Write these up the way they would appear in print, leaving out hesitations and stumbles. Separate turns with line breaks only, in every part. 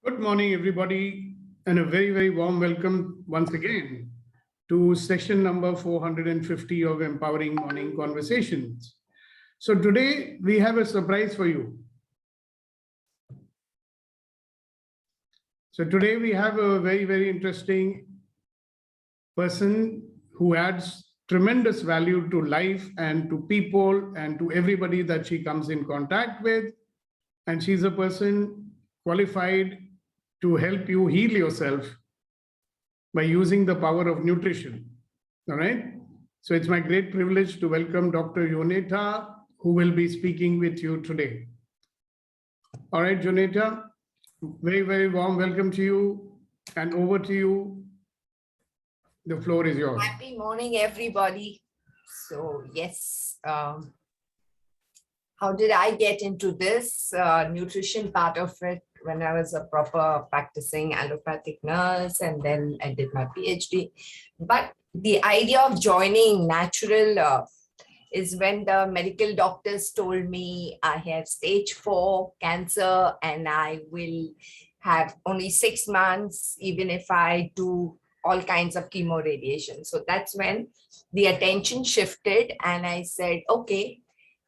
Good morning, everybody, and a very, very warm welcome once again to session number 450 of Empowering Morning Conversations. So, today we have a surprise for you. So, today we have a very, very interesting person who adds tremendous value to life and to people and to everybody that she comes in contact with. And she's a person qualified to help you heal yourself by using the power of nutrition. All right. So it's my great privilege to welcome Dr. Yoneta, who will be speaking with you today. All right, Yoneta, very, very warm welcome to you, and over to you. The floor is yours.
Happy morning, everybody. So yes, how did I get into this nutrition part of it when I was a proper practicing allopathic nurse, and then I did my PhD. But the idea of joining natural is when the medical doctors told me I have stage 4 cancer and I will have only 6 months, even if I do all kinds of chemo radiation. So that's when the attention shifted and I said, okay,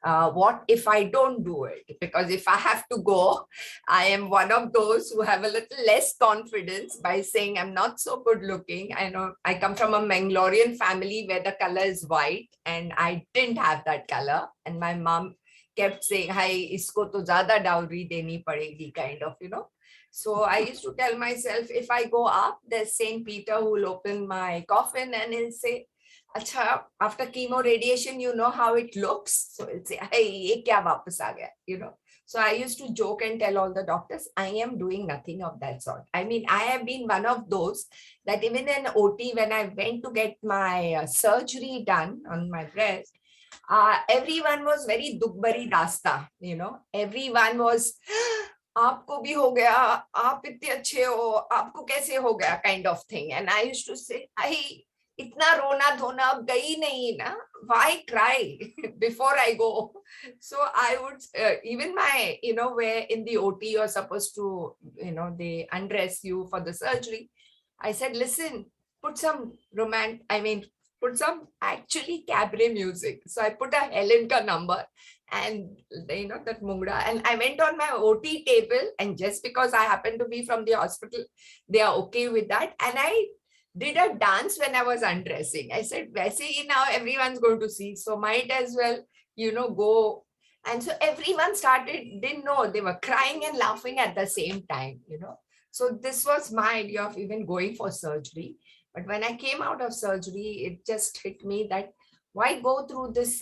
what if I don't do it? Because if I have to go, I am one of those who have a little less confidence by saying I'm not so good looking. I know I come from a Mangalorean family where the color is white and I didn't have that color. And my mom kept saying, "Hi, isko to zyada dowry deni padegi," kind of, So I used to tell myself, if I go up, there's St. Peter who will open my coffin and he'll say, Acha, after chemo radiation, you know how it looks. So he'll say, hey, ye kya wapas aa gaya, So I used to joke and tell all the doctors, I am doing nothing of that sort. I mean, I have been one of those that even in OT, when I went to get my surgery done on my breast, everyone was very dukbari dasta, everyone was, आपको भी हो गया, आप इतने अच्छे हो, आपको कैसे हो गया, kind of thing. And I used to say, इतना रोना धोना अब गई नहीं ना, why cry before I go? So I would even my where in the OT you're supposed to they undress you for the surgery. I said, listen, put some put some actually cabaret music. So I put a Helen ka number and that mungra, and I went on my OT table, and just because I happen to be from the hospital, they are okay with that, and I did a dance when I was undressing. I said, see, now everyone's going to see, so might as well, go. And so everyone didn't know, they were crying and laughing at the same time, So this was my idea of even going for surgery. But when I came out of surgery, it just hit me that why go through this,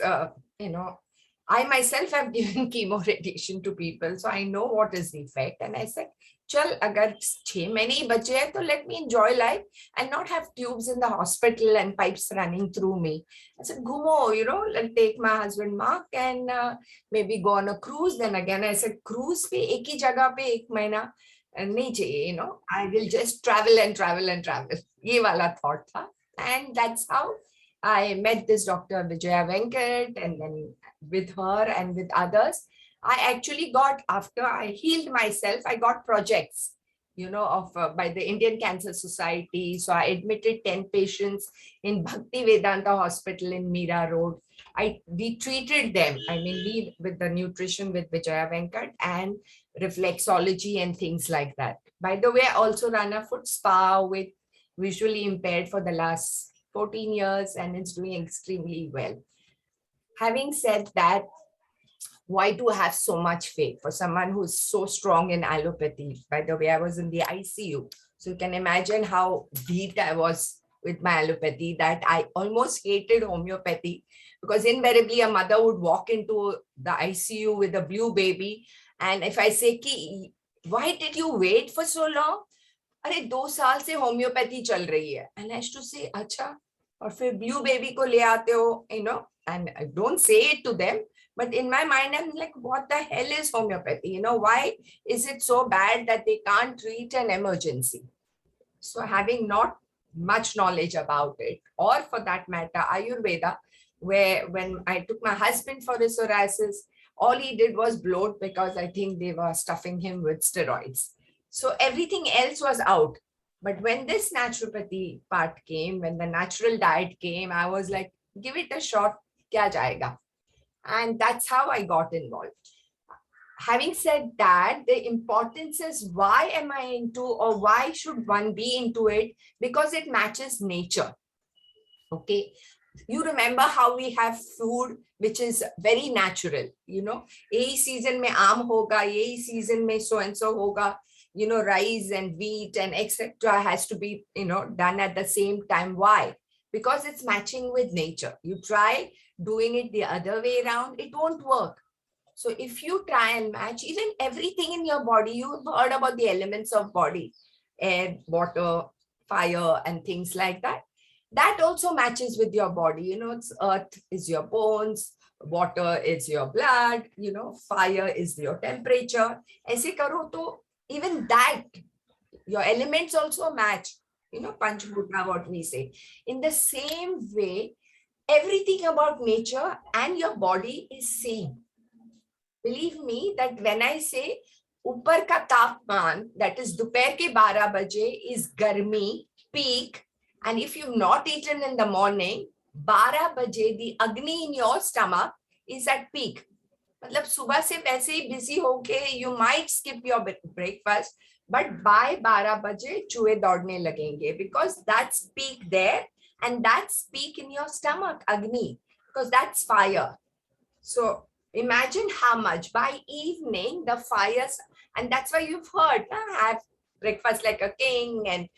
I myself have given chemo radiation to people, so I know what is the effect. And I said, chal, agar 6 mahine bache hai, to let me enjoy life and not have tubes in the hospital and pipes running through me. I said, ghumo, and take my husband Mark and maybe go on a cruise. Then again, I said, cruise pe ek hi jagah pe 1 mahina nahi chahiye, I will just travel and travel and travel. Ye wala thought tha. And that's how I met this Dr. Vijaya Venkat, and then with her and with others, I actually got, after I healed myself, I got projects, of by the Indian Cancer Society. So I admitted 10 patients in Bhakti Vedanta Hospital in Mira Road. We treated them, we with the nutrition with Vijaya Venkat and reflexology and things like that. By the way, I also run a foot spa with visually impaired for the last 14 years, and it's doing extremely well. Having said that, why do I have so much faith for someone who's so strong in allopathy? By the way, I was in the ICU. So you can imagine how beat I was with my allopathy, that I almost hated homeopathy, because invariably a mother would walk into the ICU with a blue baby. And if I say, Ki, why did you wait for so long? अरे 2 साल से homeopathy चल रही है, and I used to say, अच्छा, और फिर blue baby को ले आते हो, and I don't say it to them, but in my mind I'm like, what the hell is homeopathy? Why is it so bad that they can't treat an emergency? So having not much knowledge about it, or for that matter Ayurveda, where when I took my husband for his psoriasis, all he did was bloat, because I think they were stuffing him with steroids. So everything else was out. But when this naturopathy part came, when the natural diet came, I was like, give it a shot, kya jayega? And that's how I got involved. Having said that, the importance is, why am I into, or why should one be into it? Because it matches nature. Okay. You remember how we have food which is very natural, you know, a season mein aam hoga, a season mein so and so hoga, you know, rice and wheat and etc. has to be, you know, done at the same time. Why? Because it's matching with nature. You try doing it the other way around, it won't work. So if you try and match even everything in your body, you've heard about the elements of body, air, water, fire, and things like that. That also matches with your body. You know, it's earth is your bones, water is your blood, you know, fire is your temperature. Aise karo to even that, your elements also match, you know, Panchbhuta, what we say. In the same way, everything about nature and your body is same. Believe me that when I say ऊपर का तापमान, that is दोपहर के 12 बजे is गर्मी, peak, and if you've not eaten in the morning, 12 बजे the agni in your stomach is at peak. मतलब सुबह से वैसे ही busy होके you might skip your breakfast, but by 12 बजे चूहे दौड़ने लगेंगे, because that's peak there, and that's peak in your stomach, agni, because that's fire. So imagine how much by evening the fires, and that's why you've heard, have breakfast like a king, and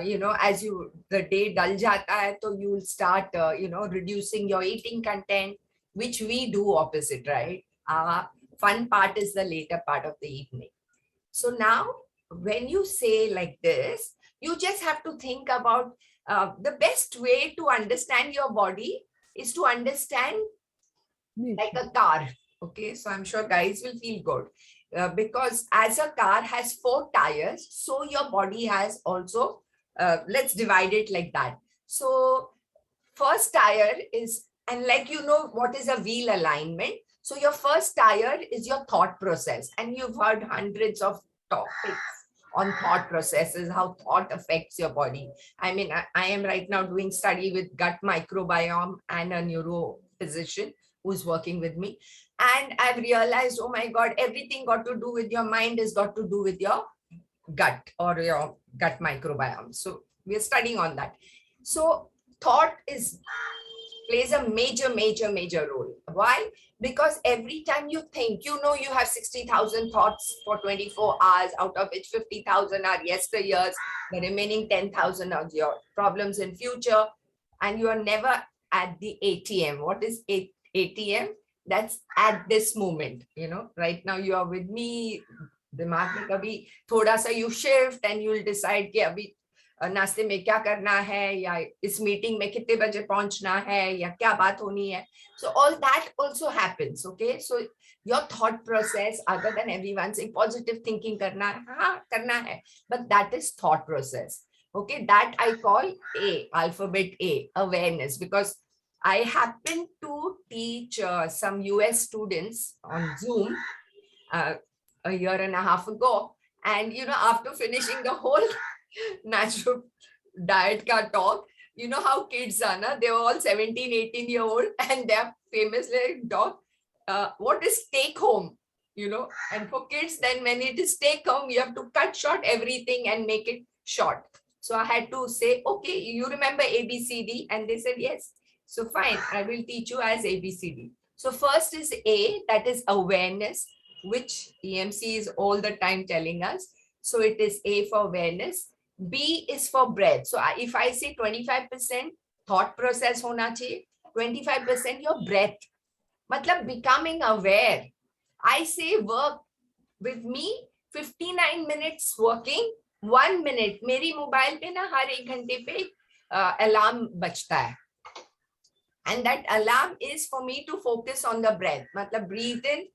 you know, as you the day dal jata hai, so you will start you know, reducing your eating content, which we do opposite, right? Fun part is the later part of the evening. So now when you say like this, you just have to think about the best way to understand your body is to understand like a car. Okay, so I'm sure guys will feel good because as a car has 4 tires, so your body has also, let's divide it like that. So first tire is, and like, you know, what is a wheel alignment? So your first tire is your thought process, and you've heard hundreds of topics on thought processes, how thought affects your body. I mean, I am right now doing study with gut microbiome and a neuro physician who's working with me. And I've realized, oh my God, everything got to do with your mind is got to do with your gut or your gut microbiome. So we're studying on that. So thought plays a major role. Why? Because every time you think, you know, you have 60,000 thoughts for 24 hours, out of which 50,000 are yesteryears, the remaining 10,000 are your problems in future, and you are never at the ATM. What is ATM? That's at this moment, you know, right now you are with me, दिमाग में कभी थोड़ा सा you shift and you'll decide कि अभी नाश्ते में क्या करना है, या इस मीटिंग में कितने बजे पहुंचना है, या क्या बात होनी है. So all that also happens. Okay, so your thought process, other than everyone saying positive thinking करना है, हाँ करना है, but that is thought process. Okay, that I call A, alphabet A, awareness, because I happen to teach some US students on Zoom a year and a half ago. And, you know, after finishing the whole natural diet ka talk, you know how kids are, na? They're all 17, 18-year-old and they're famous like dog. What is take home? You know, and for kids, then when it is take home, you have to cut short everything and make it short. So I had to say, okay, you remember ABCD? And they said, yes. So fine, I will teach you as ABCD. So first is A, that is awareness, which EMC is all the time telling us. So it is A for awareness. B is for breath. So if I say 25% thought process hona chahiye, 25% your breath. Matlab becoming aware. I say work with me, 59 minutes working, 1 minute. Meri mobile pe na har 1 ghante pe alarm bachta hai. And that alarm is for me to focus on the breath. Matlab breathe in,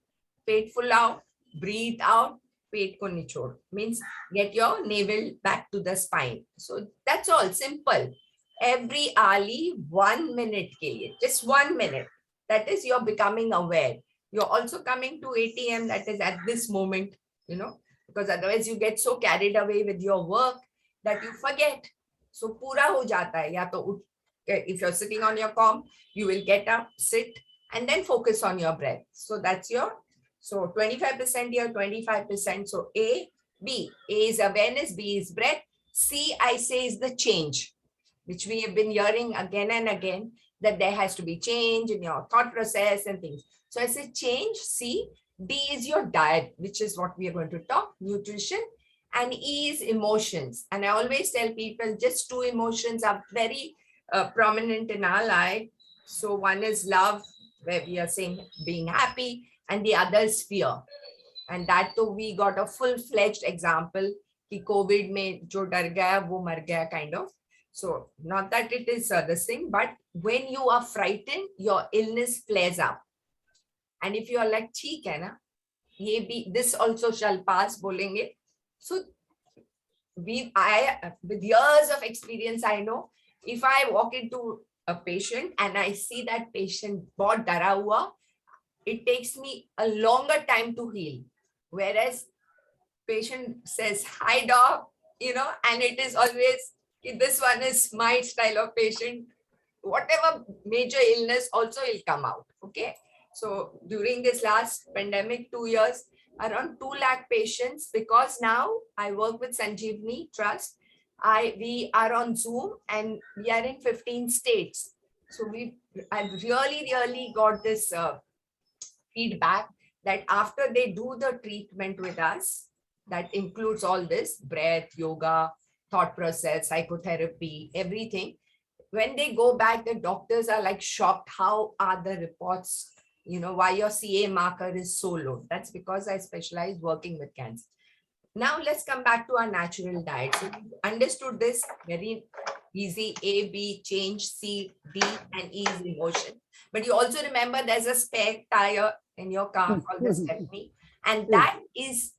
pet फुलाओ, breathe out, पेट को निचोड़, means get your navel back to the spine. So that's all, simple. Every hourly 1 minute के लिए, just 1 minute. That is you're becoming aware. You're also coming to ATM, that is at this moment, you know, because otherwise you get so carried away with your work that you forget. So पूरा हो जाता है, या तो if you're sitting on your com, you will get up, sit, and then focus on your breath. So that's your, so 25% here, 25%. So A, B. A is awareness, B is breath. C, I say, is the change, which we have been hearing again and again, that there has to be change in your thought process and things. So I say change, C. D is your diet, which is what we are going to talk, nutrition. And E is emotions. And I always tell people just two emotions are very prominent in our life. So one is love, where we are saying being happy, and the other is fear. And that too, we got a full-fledged example, कि COVID में जो डर गया वो मर गया, kind of. So not that it is this thing, but when you are frightened, your illness flares up. And if you are like, ठीक है ना, ये भी, this also shall pass, बोलेंगे. So with years of experience, I know if I walk into a patient and I see that patient बहुत डरा हुआ, it takes me a longer time to heal. Whereas patient says, hi doc, and it is always, this one is my style of patient. Whatever major illness also will come out. Okay. So during this last pandemic 2 years, around 2 lakh patients, because now I work with Sanjeevani Trust. We are on Zoom and we are in 15 states. So I've really got this feedback that after they do the treatment with us, that includes all this, breath, yoga, thought process, psychotherapy, everything. When they go back, the doctors are like shocked. How are the reports? Why your CA marker is so low? That's because I specialize working with cancer. Now let's come back to our natural diet. So we understood this very easy. A, B, change, C, D, and E is emotion. But you also remember there's a spare tire in your car called the Stepney, and that is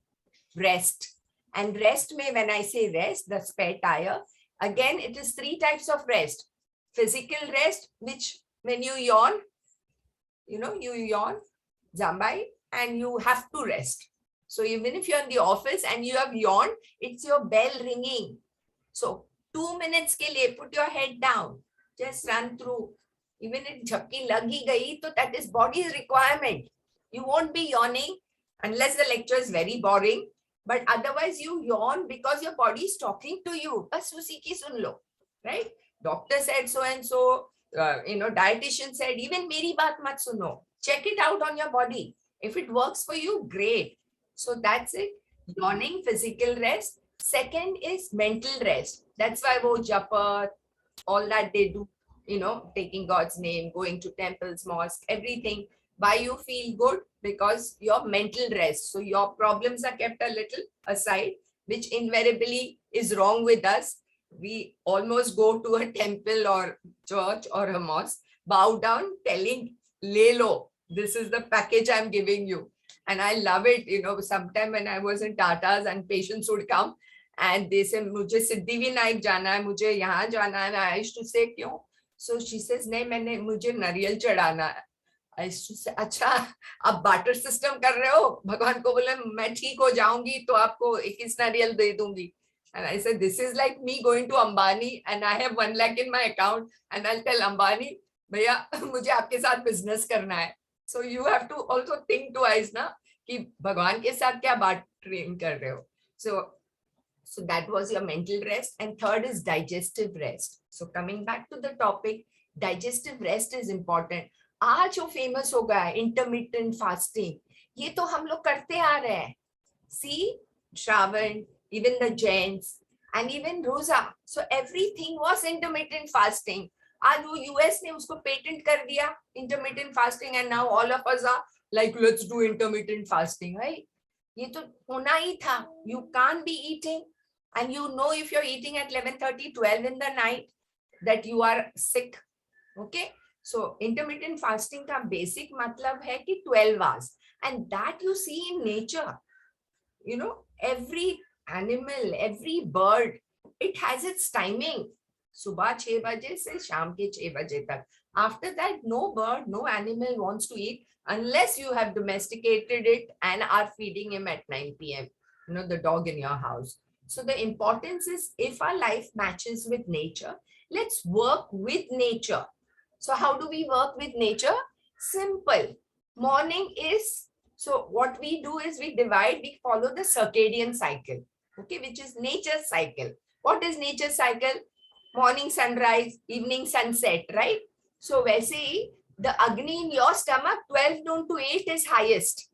rest. And rest may, when I say rest, the spare tire, again, it is 3 types of rest. Physical rest, which when you yawn, you yawn, Zambai, and you have to rest. So even if you're in the office and you have yawned, it's your bell ringing. So 2 minutes ke liye, put your head down, just run through. Even if jhabki lagi gayi, so that is body's requirement. You won't be yawning unless the lecture is very boring. But otherwise you yawn because your body is talking to you. Bas usi ki sun lo, right? Doctor said so and so, dietitian said, even meri baat mat suno. Check it out on your body. If it works for you, great. So that's it. Yawning, physical rest. Second is mental rest. That's why wo japa, all that they do, taking God's name, going to temples, mosque, everything. Why you feel good? Because your mental rest. So your problems are kept a little aside, which invariably is wrong with us. We almost go to a temple or church or a mosque, bow down, telling, Lelo, this is the package I'm giving you. And I love it. Sometime when I was in Tata's and patients would come and they say, mujhe Siddhivinayak jana hai, mujhe yahan jana hai. And I used to say, kyun? So she says, nahi, mujhe nariyal chadana hai. I used to say, अच्छा, आप barter system कर रहे हो? भगवान को बोले, मैं ठीक हो जाऊंगी तो आपको 21 नारियल दे दूंगी. And I said, this is like me going to Ambani and I have 1 lakh in my account and I'll tell Ambani, भैया मुझे आपके साथ business करना है. So you have to also think twice ना कि भगवान के साथ क्या bartering कर रहे हो. So that was your mental rest. And third is digestive rest. So coming back to the topic, digestive rest is important. आज जो फेमस हो गया इंटरमिटेंट फास्टिंग, ये तो हम लोग करते आ रहे हैं. See, Shravan, even the Jains, and even Rosa. So everything was intermittent fasting. आज वो US ने उसको पेटेंट कर दिया intermittent fasting, and now all of us are like, let's do intermittent fasting, right? ये तो होना ही था. You can't be eating, and if you're eating at 11:30, 12 in the night, that you are sick. Okay. So intermittent fasting का basic मतलब है कि 12 hours, and that you see in nature. Every animal, every bird, it has its timing. सुबह 6 बजे से शाम के 6 बजे तक. After that, no bird, no animal wants to eat unless you have domesticated it and are feeding him at 9 p.m. the dog in your house. So the importance is, if our life matches with nature, let's work with nature. So how do we work with nature? Simple. Morning is, so what we do is we follow the circadian cycle, okay, which is nature's cycle. What is nature's cycle? Morning sunrise, evening sunset, right? So वैसे ही the Agni in your stomach 12 noon to 8 is highest.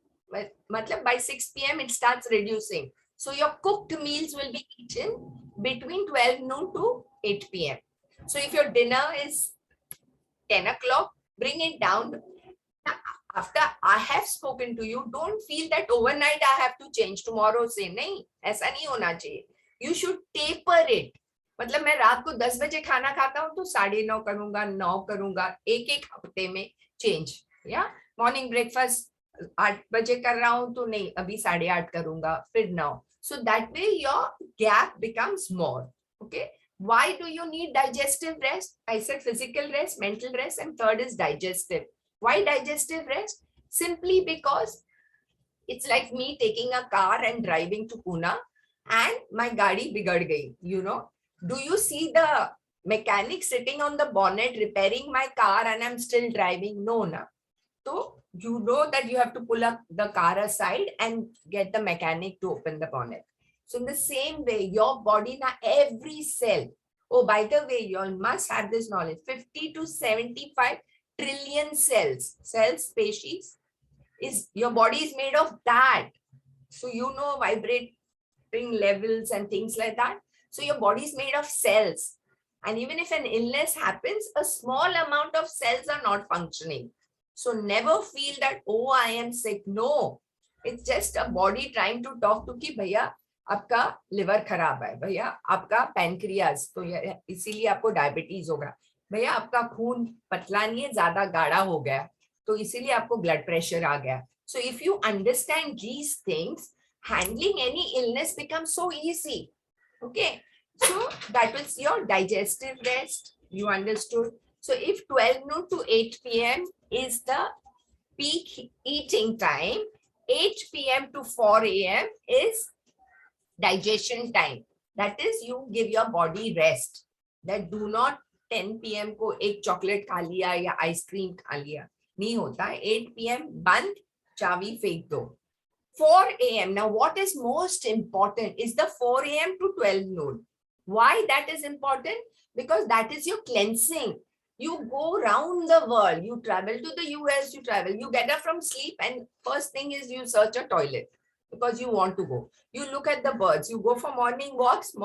Matlab by 6 p.m. it starts reducing. So your cooked meals will be eaten between 12 noon to 8 p.m. So if your dinner is 10 o'clock, bring it down. After I have spoken to you, don't feel that overnight I have to change tomorrow से नहीं, ऐसा नहीं होना चाहिए. You should taper it. मतलब मैं रात को 10 बजे खाना खाता हूँ तो 9:30 करूंगा, 9 करूंगा, एक हफ्ते में चेंज. या मॉर्निंग ब्रेकफास्ट 8 बजे कर रहा हूँ तो नहीं, अभी 8:30 करूंगा, फिर 9. So that way your gap becomes more. Okay. Why do you need digestive rest? I said physical rest, mental rest, and third is digestive. Why digestive rest? Simply because it's like me taking a car and driving to Pune and my gadi bigad gayi, Do you see the mechanic sitting on the bonnet repairing my car and I'm still driving? No, na. So you know that you have to pull up the car aside and get the mechanic to open the bonnet. So in the same way, your body, na every cell. Oh, by the way, you all must have this knowledge. 50 to 75 trillion cells, species, is your body is made of that. So vibrating levels and things like that. So your body is made of cells. And even if an illness happens, a small amount of cells are not functioning. So never feel that, oh, I am sick. No, it's just a body trying to talk to ki bhaiya, आपका liver खराब है, भैया आपका pancreas, तो इसीलिए आपको diabetes होगा, भैया आपका खून पतला नहीं है, ज्यादा गाढ़ा हो गया, तो इसीलिए आपको ब्लड प्रेशर आ गया. So if you understand these things, handling any illness becomes so easy. Okay, so that was your digestive rest. You understood? So if 12 noon to 8 p.m. is the peak eating time, 8 p.m. to 4 a.m. is digestion time. That is, you give your body rest. That do not 10 p.m. को एक chocolate खा लिया या ice cream खा लिया, नहीं होता. 8 p.m. बंद, चावी फेंक दो. 4 a.m. Now, what is most important is the 4 a.m. to 12 noon. Why that is important? Because that is your cleansing. You go around the world, you travel to the US, you get up from sleep, and first thing is you search a toilet because you want to go. You look at the birds, you go for morning walks,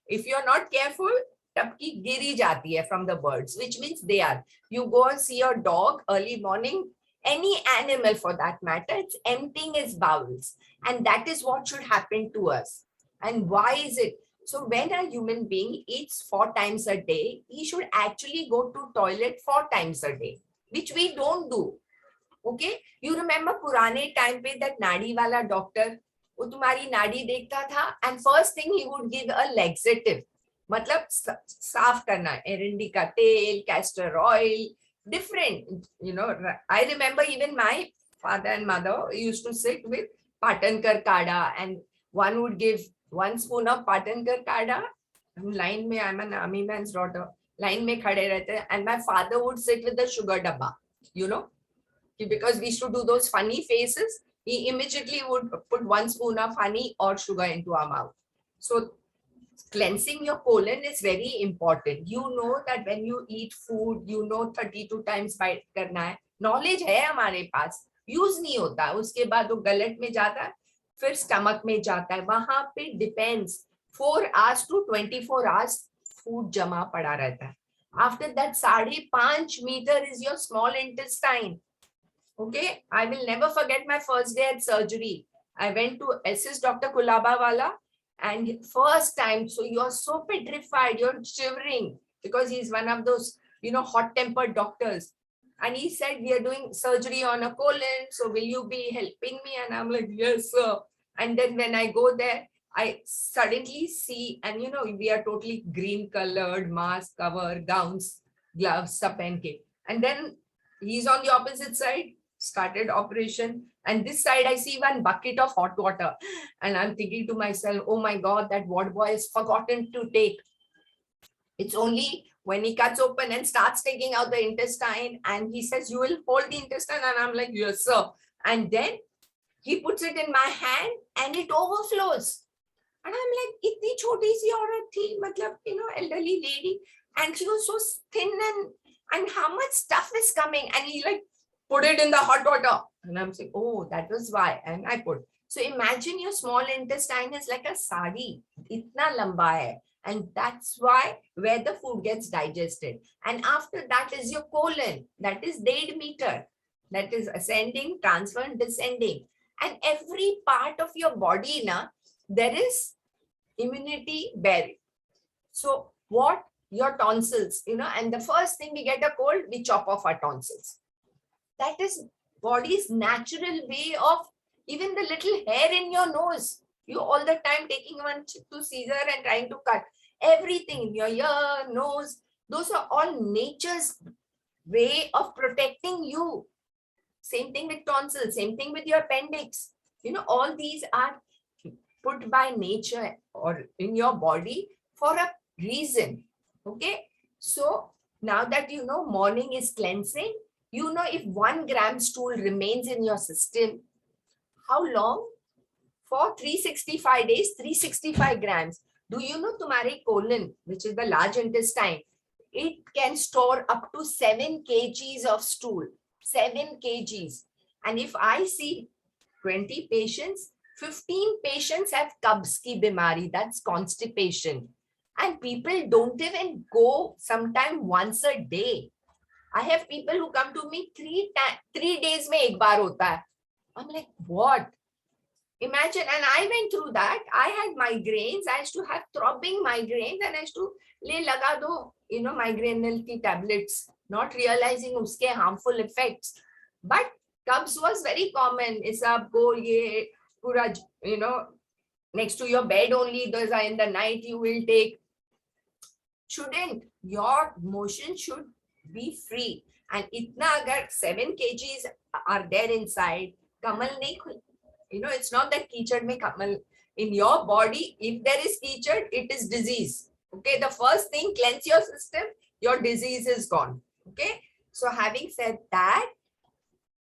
if you're not careful, tapki giri jati hai from the birds, which means they are. You go and see your dog early morning, any animal for that matter, it's emptying its bowels. And that is what should happen to us. And why is it? So when a human being eats 4 times a day, he should actually go to toilet 4 times a day, which we don't do. Okay, you remember Purane time pe that nadi wala doctor, वो तुम्हारी नाड़ी देखता था, and first thing he would give a laxative, मतलब साफ करना, एरंडी का तेल, castor oil, different, I remember even my father and mother used to sit with Patankar Kada, and one would give 1 spoon of Patankar Kada. Line mein, I'm an army man's daughter, line mein khade rehte, and my father would sit with the sugar dabba, because we used to do those funny faces. He immediately would put 1 spoon of honey or sugar into our mouth. So cleansing your colon is very important. You know that when you eat food, 32 times bite करना है. Knowledge है हमारे पास, use नहीं होता. उसके बाद वो गलत में जाता है, फिर stomach में जाता है. वहां पे depends 4 hours to 24 hours food जमा पड़ा रहता है. After that 5.5 meter is your small intestine. Okay, I will never forget my first day at surgery. I went to assist Dr. Kulabawala, and first time, so you're so petrified, you're shivering because he's one of those, hot-tempered doctors. And he said, we are doing surgery on a colon, so will you be helping me? And I'm like, yes, sir. And then when I go there, I suddenly see, and we are totally green colored, mask, cover, gowns, gloves, sab pehen ke. And then he's on the opposite side, started operation. And this side, I see one bucket of hot water. And I'm thinking to myself, oh my God, that ward boy has forgotten to take. It's only when he cuts open and starts taking out the intestine and he says, you will hold the intestine. And I'm like, yes, sir. And then he puts it in my hand and it overflows. And I'm like, itni choti si aurat thi, matlab, elderly lady. And she was so thin and how much stuff is coming. And he like, put it in the hot water. And I'm saying, oh, that was why. And I put. So imagine your small intestine is like a sari. Itna lamba hai. And that's why where the food gets digested. And after that is your colon. That is dead meter. That is ascending, transferring, descending. And every part of your body, there is immunity bearing. So what? Your tonsils, and the first thing we get a cold, we chop off our tonsils. That is body's natural way of even the little hair in your nose. You all the time taking one to Caesar and trying to cut everything in your ear, nose. Those are all nature's way of protecting you. Same thing with tonsils, same thing with your appendix. All these are put by nature or in your body for a reason. Okay. So now that morning is cleansing, if 1 gram stool remains in your system, how long? For 365 days, 365 grams. Do you know tumhare colon, which is the large intestine, it can store up to 7 kgs of stool. 7 kgs. And if I see 20 patients, 15 patients have Kabz ki bimari, that's constipation. And people don't even go sometime once a day. I have people who come to me 3 days mein ek baar hota hai. I'm like, what? Imagine, and I went through that. I had migraines. I used to have throbbing migraines and I used to le laga do, migrainal tablets, not realizing uske harmful effects. But Kabz was very common. Isab go ye pura, next to your bed only, those are in the night you will take. Shouldn't. Your motion should be free. And itna agar 7 kgs are there inside, kamal nahi khul. It's not that keechad mein kamal. In your body, if there is keechad, it is disease. Okay, the first thing, cleanse your system, your disease is gone. Okay, so having said that,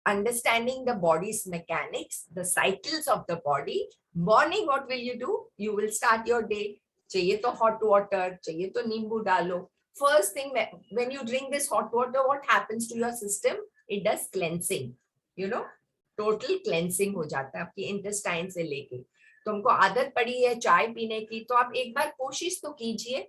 understanding the body's mechanics, the cycles of the body, morning, what will you do? You will start your day. Chahiye to hot water, chahiye to nimbu dalo. First thing, when you drink this hot water, what happens to your system? It does cleansing. Total cleansing हो जाता है आपकी intestine से लेके. तुमको आदत पड़ी है चाय पीने की, तो आप एक बार कोशिश तो कीजिए.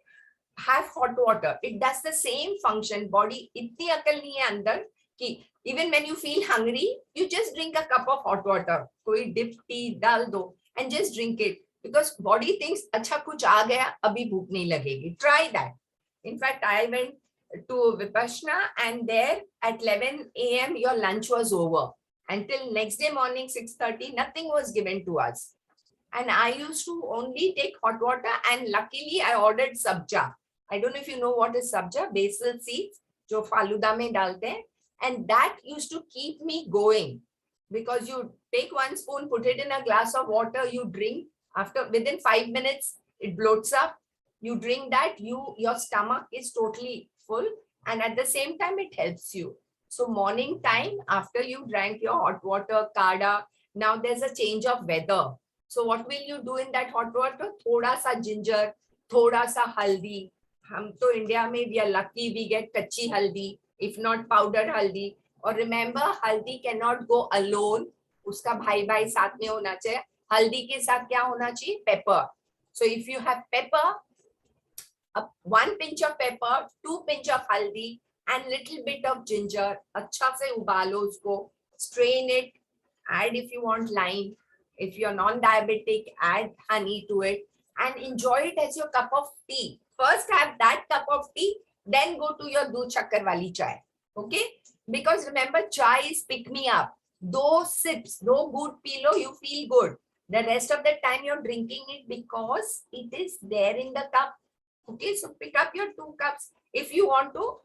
Have hot water. It does the same function. Body इतनी अकल नहीं है अंदर कि even when you feel hungry, you just drink a cup of hot water. कोई dip tea डाल दो and just drink it. Because body thinks अच्छा कुछ आ गया, अभी भूख नहीं लगेगी. Try that. In fact, I went to Vipassana and there at 11 a.m. your lunch was over. Until next day morning 6:30, nothing was given to us. And I used to only take hot water and luckily I ordered sabja. I don't know if you know what is sabja, basil seeds, jo faluda mein dalte hain. And that used to keep me going because you take 1 spoon, put it in a glass of water, you drink. Within 5 minutes, it bloats up. You drink that, your stomach is totally full. And at the same time, it helps you. So morning time, after you drank your hot water, kada, now there's a change of weather. So what will you do in that hot water? Thoda sa ginger, thoda sa haldi. Hum to India mein, we are lucky we get kachi haldi, if not powdered haldi. Or remember, haldi cannot go alone. Uska bhai saath mein hona chahiye. Haldi ke saath kya hona chahiye? Pepper. So if you have pepper, 1 pinch of pepper, 2 pinch of haldi, and little bit of ginger. Achha se ubalo usko, strain it, add if you want lime. If you're non-diabetic, add honey to it and enjoy it as your cup of tea. First have that cup of tea, then go to your doodh shakkar wali chai. Okay? Because remember, chai is pick me up. Those sips, no good pillow, you feel good. The rest of the time you're drinking it because it is there in the cup. Okay, so pick up your 2 cups. If you want to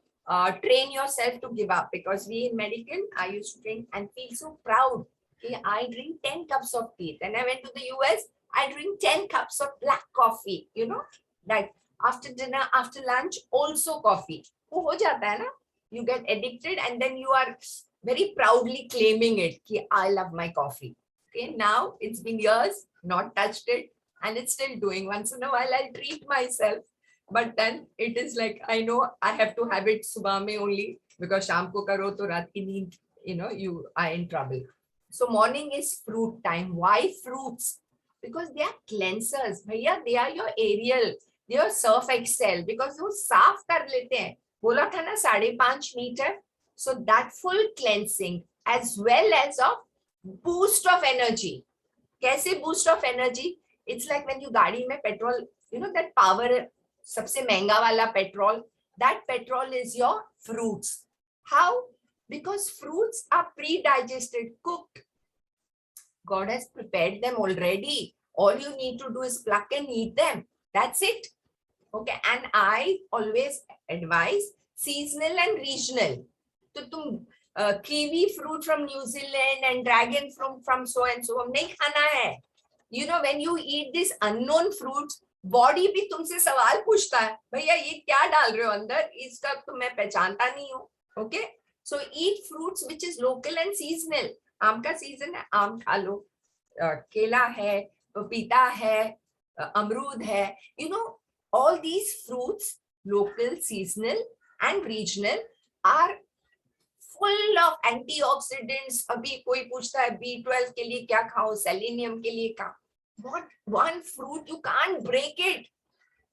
train yourself to give up, because we in medical, I used to drink and feel so proud. Okay, I drink 10 cups of tea. Then I went to the US, I drink 10 cups of black coffee, you know, that after dinner, after lunch, also coffee. वो हो जाता है ना? You get addicted and then you are very proudly claiming it. Ki, I love my coffee. Okay, now it's been years, not touched it, and it's still doing. Once in a while, I'll treat myself. But then it is like, I know I have to have it subah mein only, because sham ko karo to raat ki neend, you know, you are in trouble. So morning is fruit time. Why fruits? Because they are cleansers. Bhaiya, they are your Ariel. They are Surf Excel. Because वो साफ कर लेते हैं. बोला था ना 5.5 metre. So that full cleansing as well as a boost of energy. कैसे boost of energy? It's like when you गाड़ी में petrol, you know that power, सबसे महंगा वाला petrol. That petrol is your fruits. How? Because fruits are pre-digested, cooked. God has prepared them already. All you need to do is pluck and eat them. That's it. Okay. And I always advise seasonal and regional. So tum kiwi fruit from New Zealand and dragon fruit from so and so nahi khana hai. You know, when you eat this unknown fruits, body भी तुमसे सवाल पूछता है, भैया ये क्या डाल रहे हो अंदर, इसका तो मैं पहचानता नहीं हूँ. Okay. So eat fruits which is local and seasonal. आम का सीजन है, आम खा लो. केला है, पपीता है, अमरूद है. You know, all these fruits, local, seasonal and regional, are full of antioxidants. अभी कोई पूछता है B12 के लिए क्या खाओ, selenium के लिए क्या? What one fruit, you can't break it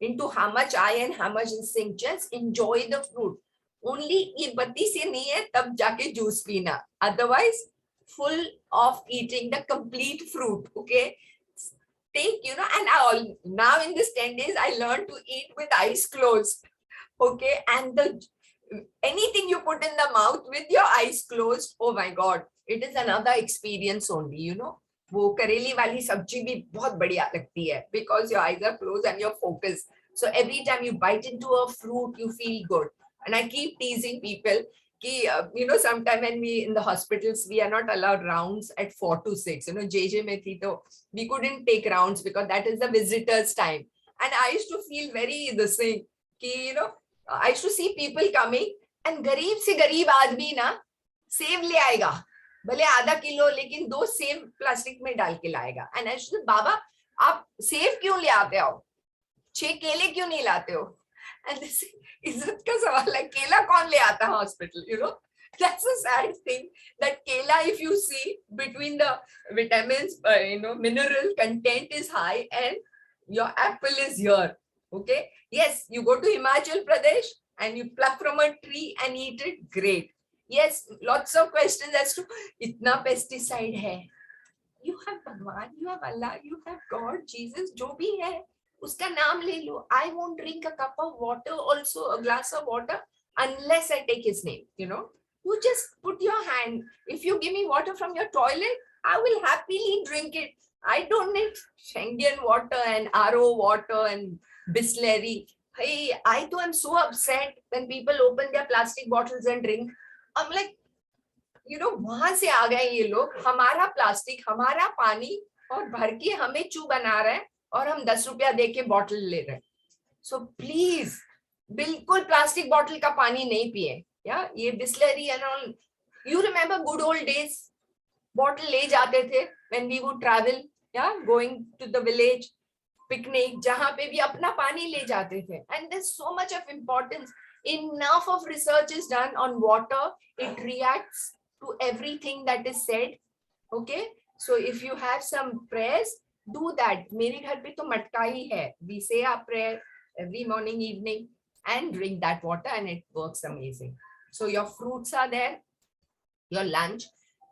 into how much iron, how much zinc. Just enjoy the fruit. Only ये बत्ती से नहीं है तब जाके जूस पीना. Otherwise, full of eating the complete fruit. Okay, take, you know, and now in this 10 days I learned to eat with eyes closed. Okay, and anything you put in the mouth with your eyes closed, oh my God, it is another experience only. You know, वो करेली वाली सब्जी भी बहुत बढ़िया लगती है, because your eyes are closed and you're focused. So every time you bite into a fruit, you feel good. And I keep teasing people ki, you know, sometime when we in the hospitals, we are not allowed rounds at 4 to 6. You know, JJ mein thi to we couldn't take rounds because that is the visitors' time. And I used to feel very the same. Ki, you know, I used to see people coming and गरीब से गरीब आदमी ना सेब ले आएगा, भले आधा किलो, लेकिन 2 सेब प्लास्टिक में डाल के लाएगा. And I used to say, बाबा आप सेब क्यों ले आते हो, 6 केले क्यों नहीं लाते हो? And this इज्जत का सवाल है, केला कौन ले आता है hospital? You know, that's a sad thing that kela, if you see between the vitamins, you know, mineral content is high and your apple is here. Okay. Yes, you go to Himachal Pradesh and you pluck from a tree and eat it. Great. Yes, lots of questions as to itna pesticide hai. You have Bhagwan, you have Allah, you have God, Jesus, jo bhi hai, uska naam le lo. I won't drink a cup of water, also a glass of water, unless I take his name. You know, you just put your hand. If you give me water from your toilet, I will happily drink it. I don't need Schengen water and RO water and Bisleri. Hey, I too am so upset when people open their plastic bottles and drink. I'm like, you know, वहां से आ गए ये लोग, हमारा plastic, हमारा पानी और भर के हमें चू बना रहे हैं और हम 10 रुपया दे के बॉटल ले रहे हैं. So please, बिल्कुल प्लास्टिक बॉटल का पानी नहीं पिए. या ये Bisleri and all. You remember good old days? Bottle ले जाते थे when we would travel, yeah, going to the village, picnic, जहाँ पे भी अपना पानी ले जाते थे. And there's so much of importance. Enough of research is done on water. It reacts to everything that is said. Okay, so if you have some prayers, do that. मेरे घर पे तो मटका ही है. We say our prayer every morning, evening, and drink that water, and it works amazing. So your fruits are there, your lunch.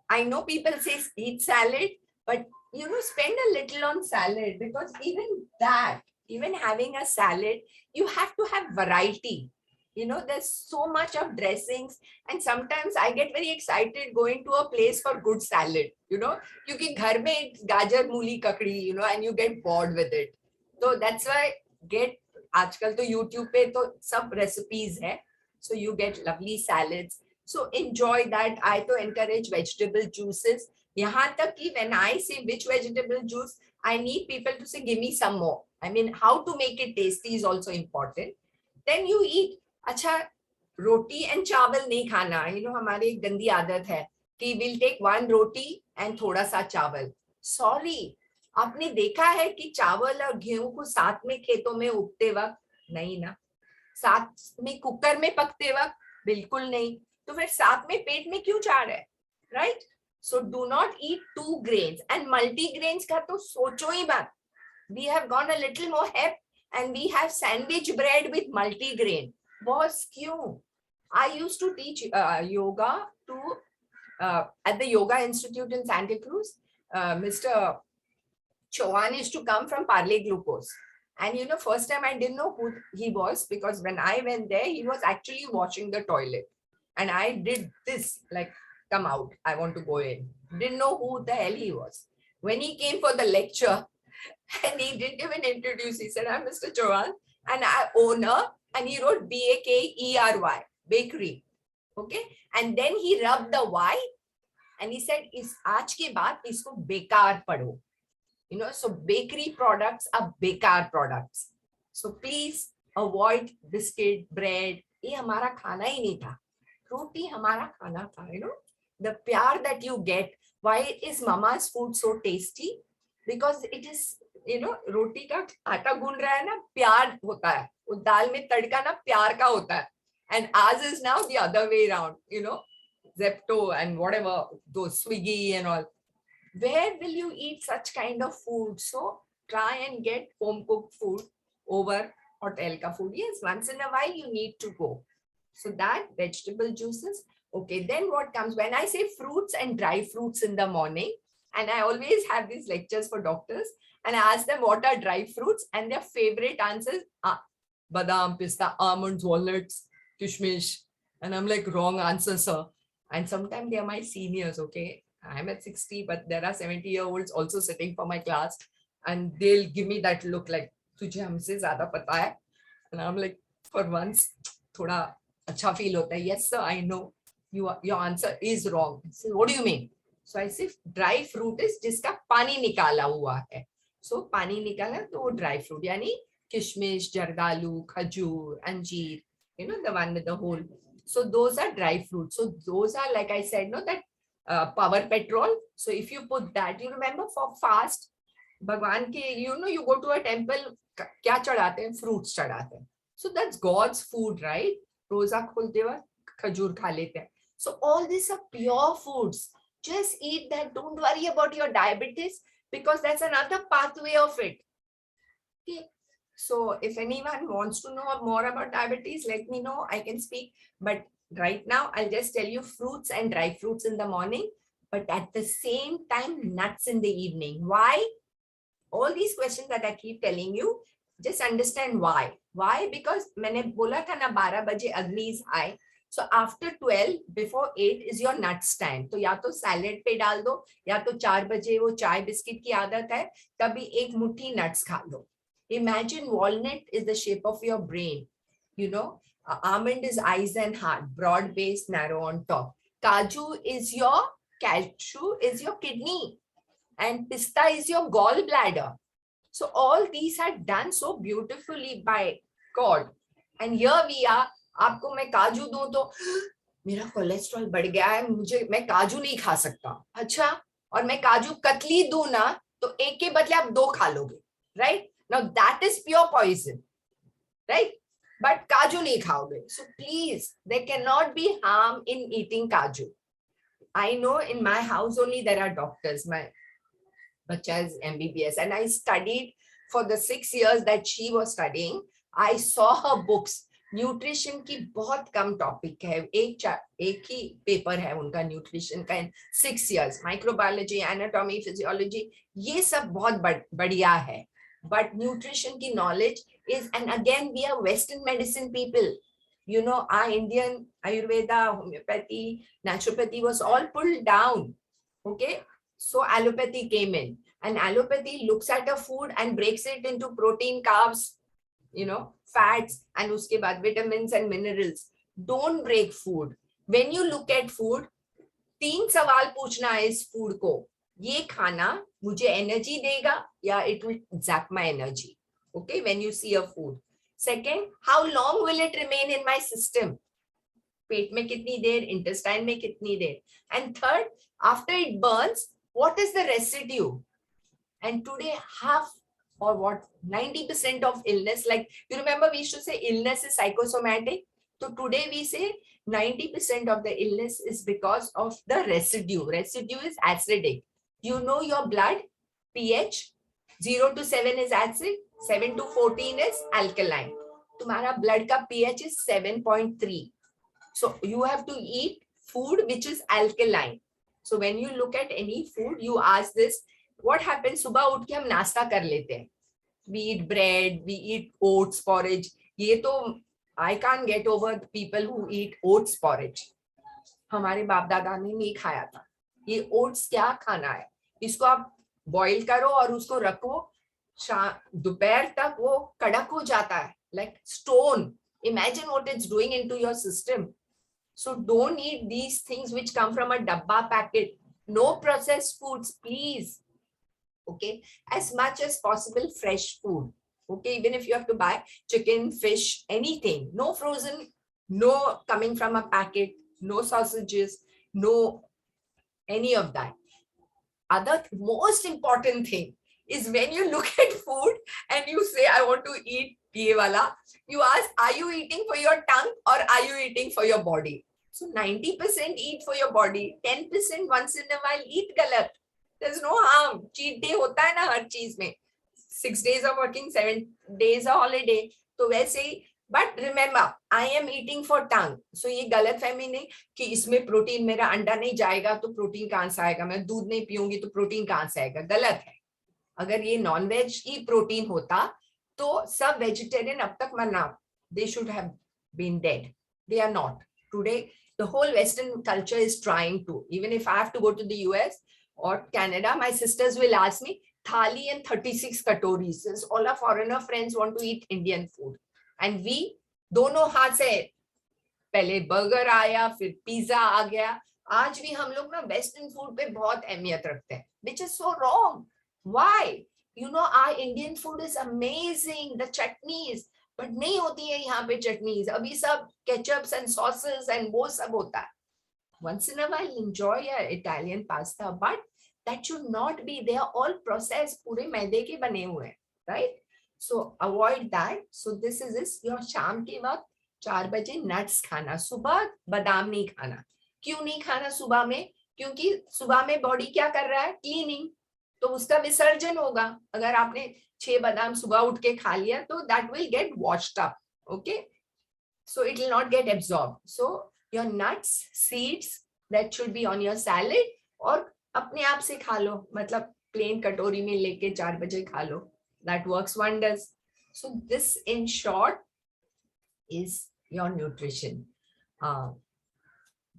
I know people say eat salad, but you know, spend a little on salad, because even that, even having a salad, you have to have variety. You know, there's so much of dressings, and sometimes I get very excited going to a place for good salad, you know, क्योंकि घर में it's gajar, मूली, ककड़ी, you know, and you get bored with it. So that's why आजकल तो YouTube पे तो सब recipes है. So you get lovely salads. So enjoy that. I to encourage vegetable juices. Yahan tak ki when I say which vegetable juice, I need people to say, give me some more. I mean, how to make it tasty is also important. Then you eat. अच्छा, roti and चावल नहीं खाना. You know, हमारी एक गंदी आदत है कि we'll take one roti and थोड़ा सा चावल. Sorry, आपने देखा है कि चावल और गेहूं को साथ में खेतों में उगते वक्त? नहीं ना. साथ में कुकर में पकते वक्त? बिल्कुल नहीं. तो फिर साथ में पेट में क्यों जा रहा है? Right? So do not eat two grains. And multi-grains का तो सोचो ही बात. We have gone a little more hep and we have sandwich bread with multi-grain. Boss, kyun? I used to teach yoga at the Yoga Institute in Santa Cruz. Mr. Chauhan used to come from Parle Glucose. And you know, first time I didn't know who he was, because when I went there, he was actually washing the toilet. And I did this, like, come out, I want to go in. Didn't know who the hell he was. When he came for the lecture, and he didn't even introduce, he said, I'm Mr. Chauhan, and I owner, and he wrote Bakery, bakery. Okay. And then he rubbed the Y and he said, is aaj ke baad isko bekar padho. You know, so bakery products are bekar products. So please avoid biscuit, bread. ये हमारा खाना ही नहीं था. Roti हमारा खाना था, you know. The pyar that you get. Why is mama's food so tasty? Because it is, you know, roti का आटा गूंद रहा है ना, प्यार होता है. उस दाल में तड़का ना प्यार का होता है. And ours is now the other way around, you know, Zepto and whatever, those Swiggy and all. Where will you eat such kind of food? So try and get home cooked food over hotel ka food. Yes, once in a while you need to go. So that vegetable juices. Okay, then what comes when I say fruits and dry fruits in the morning, and I always have these lectures for doctors and I ask them what are dry fruits, and their favorite answers are badam, pista, almonds, walnuts, kishmish. And I'm like, wrong answer, sir. And sometimes they are my seniors, okay? I'm at 60, but there are 70-year-olds also sitting for my class, and they'll give me that look like, तुझे हमसे ज़्यादा पता है. And I'm like, for once, थोड़ा अच्छा feel होता है. Yes, sir, I know. Your answer is wrong. So what do you mean? So I say dry fruit is जिसका पानी निकाला हुआ है. So पानी निकाला तो वो dry fruit, यानी किशमिश, जर्दालू, खजूर, अंजीर, you know, the one with the hole. So those are dry fruits. So those are, like I said, no, that power petrol. So if you put that, you remember for fast, भगवान के, you know, you go to a temple, क्या चढ़ाते हैं? Fruits चढ़ाते हैं. So that's God's food, right? रोजा खोलते वक्त खजूर खा लेते हैं. So all these are pure foods. Just eat that. Don't worry about your diabetes, because that's another pathway of it. Okay. So if anyone wants to know more about diabetes, let me know. I can speak. But right now, I'll just tell you fruits and dry fruits in the morning, but at the same time, nuts in the evening. Why? All these questions that I keep telling you, just understand why. Why? Because मैंने बोला था ना 12 बजे Agni is high. So after 12, before 8 is your nuts time. तो या तो salad पे डाल दो, या तो 4 बजे वो चाय बिस्किट की आदत है, तभी एक मुट्ठी nuts खा लो. Imagine walnut is the shape of your brain. You know, almond is eyes and heart, broad base, narrow on top. Cashew is your kidney, and pista is your gallbladder. So all these are done so beautifully by God. And here we are. आपको मैं काजू दूं तो मेरा cholesterol बढ़ गया है, मैं काजू नहीं खा सकता. अच्छा, और मैं काजू कतली दूं ना तो एक के बदले आप 2 खा लोगे, right? Now that is pure poison, right? But kaju nahi khaoge. So please, there cannot be harm in eating kaju. I know in my house only there are doctors. My bacha is MBBS, and I studied for the 6 years that she was studying. I saw her books. Nutrition की बहुत कम topic है, एक ही paper है उनका nutrition का, 6 years. Microbiology, anatomy, physiology, ये सब बहुत बढ़िया है. But nutrition की knowledge is, and again we are Western medicine people. You know, our Indian Ayurveda, homeopathy, naturopathy was all pulled down. Okay, so allopathy came in, and allopathy looks at a food and breaks it into protein, carbs, you know, fats, and uske baad vitamins and minerals. don't break food. When you look at food, 3 सवाल पूछना है इस food को, ये खाना मुझे energy देगा या it will zap my energy. Okay, when you see a food. Second, how long will it remain in my system? पेट में कितनी देर, intestine में कितनी देर. And third, after it burns, what is the residue? And today half or what 90% of illness, like you remember we used to say illness is psychosomatic. So today we say 90% of the illness is because of the residue. Residue is acidic. You know your blood pH 0 to 7 is acid, 7 to 14 is alkaline. तुम्हारा blood का pH is 7.3. So you have to eat food which is alkaline. So when you look at any food, you ask this, what happens? सुबह उठ के हम नाश्ता कर लेते हैं. We eat bread, we eat oats porridge. ये तो I can't get over the people who eat oats porridge. हमारे बाप दादा ने नहीं खाया था. ये oats क्या खाना है? इसको आप boil करो और उसको रखो, दोपहर तक वो कड़क हो जाता है, like stone. Imagine what it's doing into your system. So don't eat these things which come from a dabba packet. No processed foods, please. Okay, as much as possible fresh food. Okay, even if you have to buy chicken, fish, anything, no frozen, no coming from a packet, no sausages, no any of that. Other most important thing is when you look at food and you say, I want to eat ye wala, you ask, are you eating for your tongue or are you eating for your body? So 90% eat for your body, 10% once in a while eat galat. There's no harm. Cheat day होता है ना हर चीज में. 6 days of working, 7 days of holiday. तो वैसे ही. But remember, I am eating for tongue. So ये गलत फहमी नहीं कि इसमें प्रोटीन, मेरा अंडा नहीं जाएगा तो प्रोटीन कहाँ से आएगा, मैं दूध नहीं पीऊंगी तो प्रोटीन कहाँ से आएगा. गलत है. अगर ये नॉन वेज ही प्रोटीन होता तो सब वेजिटेरियन अब तक मरना. They should have been dead. They are not. Today, the whole Western culture is trying to. Even if I have to go to the US or Canada, my sisters will ask me, thali and 36 katoris. Since all our foreigner friends want to eat Indian food. And we, दोनों हाथ से पहले burger आया, फिर pizza आ गया. आज भी हम लोग ना वेस्टर्न फूड पे बहुत अहमियत रखते हैं, which is so wrong. Why? You know, our Indian food is amazing. The chutneys, but नहीं होती है यहाँ पे chutneys. अभी सब ketchups and sauces and वो सब होता है. Once in a while, enjoy your Italian pasta, but that should not be. They are all processed. पूरे मैदे के बने हुए हैं, right? So avoid that. So this is this. Your शाम के वक्त 4 बजे nuts खाना, सुबह बादाम नहीं खाना. क्यों नहीं खाना सुबह में? क्योंकि सुबह में body क्या कर रहा है? Cleaning. तो उसका विसर्जन होगा. अगर आपने 6 बादाम सुबह उठ के खा लिया तो that will get washed up. Okay, so it will not get absorbed. So your nuts, seeds, that should be on your salad, और अपने आप से खा लो, मतलब plain कटोरी में लेके 4 बजे खा लो. That works wonders. So this in short is your nutrition.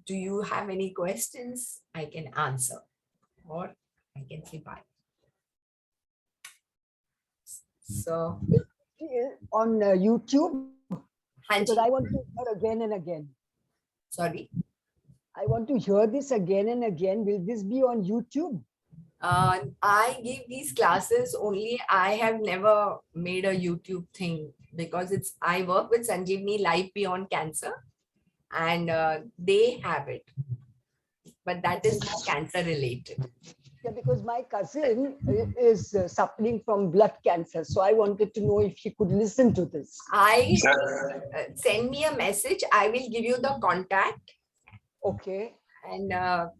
Do you have any questions? I can answer or I can say bye. So
on YouTube, because
Hanji,
I want to hear again and again.
sorry.
I want to hear this again and again. Will this be on YouTube?
I give these classes only. I have never made a YouTube thing because I work with Sanjeevani Life Beyond Cancer and they have it, but that is not cancer related.
Yeah, because my cousin is suffering from blood cancer. So I wanted to know if she could listen to this.
Send me a message. I will give you the contact.
Okay.
And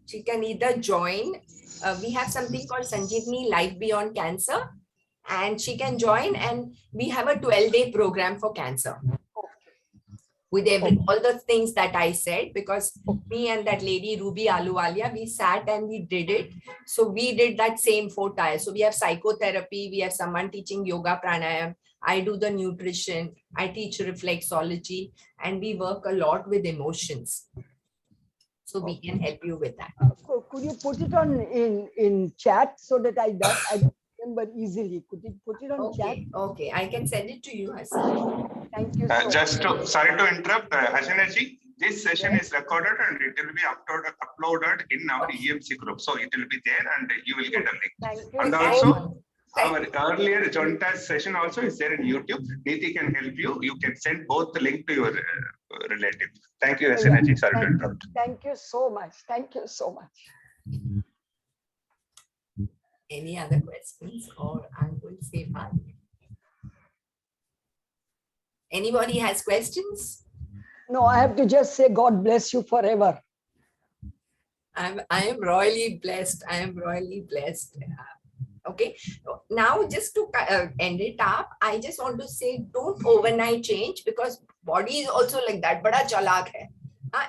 she can either join. We have something called Sanjeevani Life Beyond Cancer, and she can join. And we have a 12-day program for cancer with all the things that I said, because me and that lady Ruby Aluwalia, we sat and we did it. So we did that same 4 times. So we have psychotherapy, we have someone teaching yoga pranayam, I do the nutrition, I teach reflexology, and we work a lot with emotions. So we can help you with that.
Could you put it on in chat so that I don't remember easily? Could you put it on chat?
Okay, I can send it to you, Hasina.
Thank you so
Sorry to interrupt, Hasina ji. This session is recorded and it will be uploaded in our EMC group. So it will be there and you will get a link.
Thank you
And
so
also,
much.
our earlier Jonta's session also is there in YouTube. Neeti can help you. You can send both the link to your relative. Thank you, Synergy. Sorry to interrupt.
Thank you so much. Thank you so much.
Any other questions, or I will say bye. Anybody has questions?
No, I have to just say God bless you forever.
I am royally blessed. I am royally blessed. Okay. Now, just to end it up, I just want to say, don't overnight change, because body is also like that. Bada chalak hai.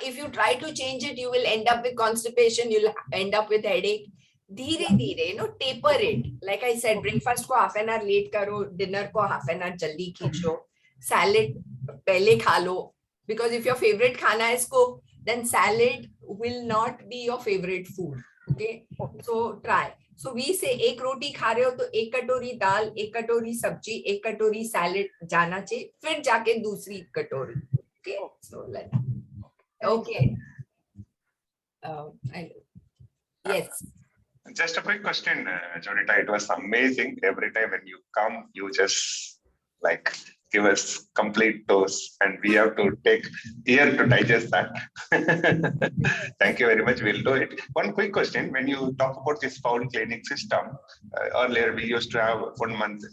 If you try to change it, you will end up with constipation. You'll end up with headache. Dheere dheere, taper it. Like I said, breakfast ko half an hour late karo, dinner ko half an hour jaldi khicho, salad pehle kha lo. Because if your favorite khana is cooked, then salad will not be your favorite food. Okay, so try. So we say एक रोटी खा रहे हो तो एक कटोरी दाल, एक कटोरी सब्जी, एक कटोरी सैलेड जाना चाहिए, फिर जाके दूसरी कटोरी. Okay, so let. Okay. Yes.
Just a quick question, Jonita. It was amazing. Every time when you come, you just like give us complete dose, and we have to take year to digest that. Thank you very much. We'll do it. One quick question: when you talk about this foul cleaning system, earlier we used to have 1 month.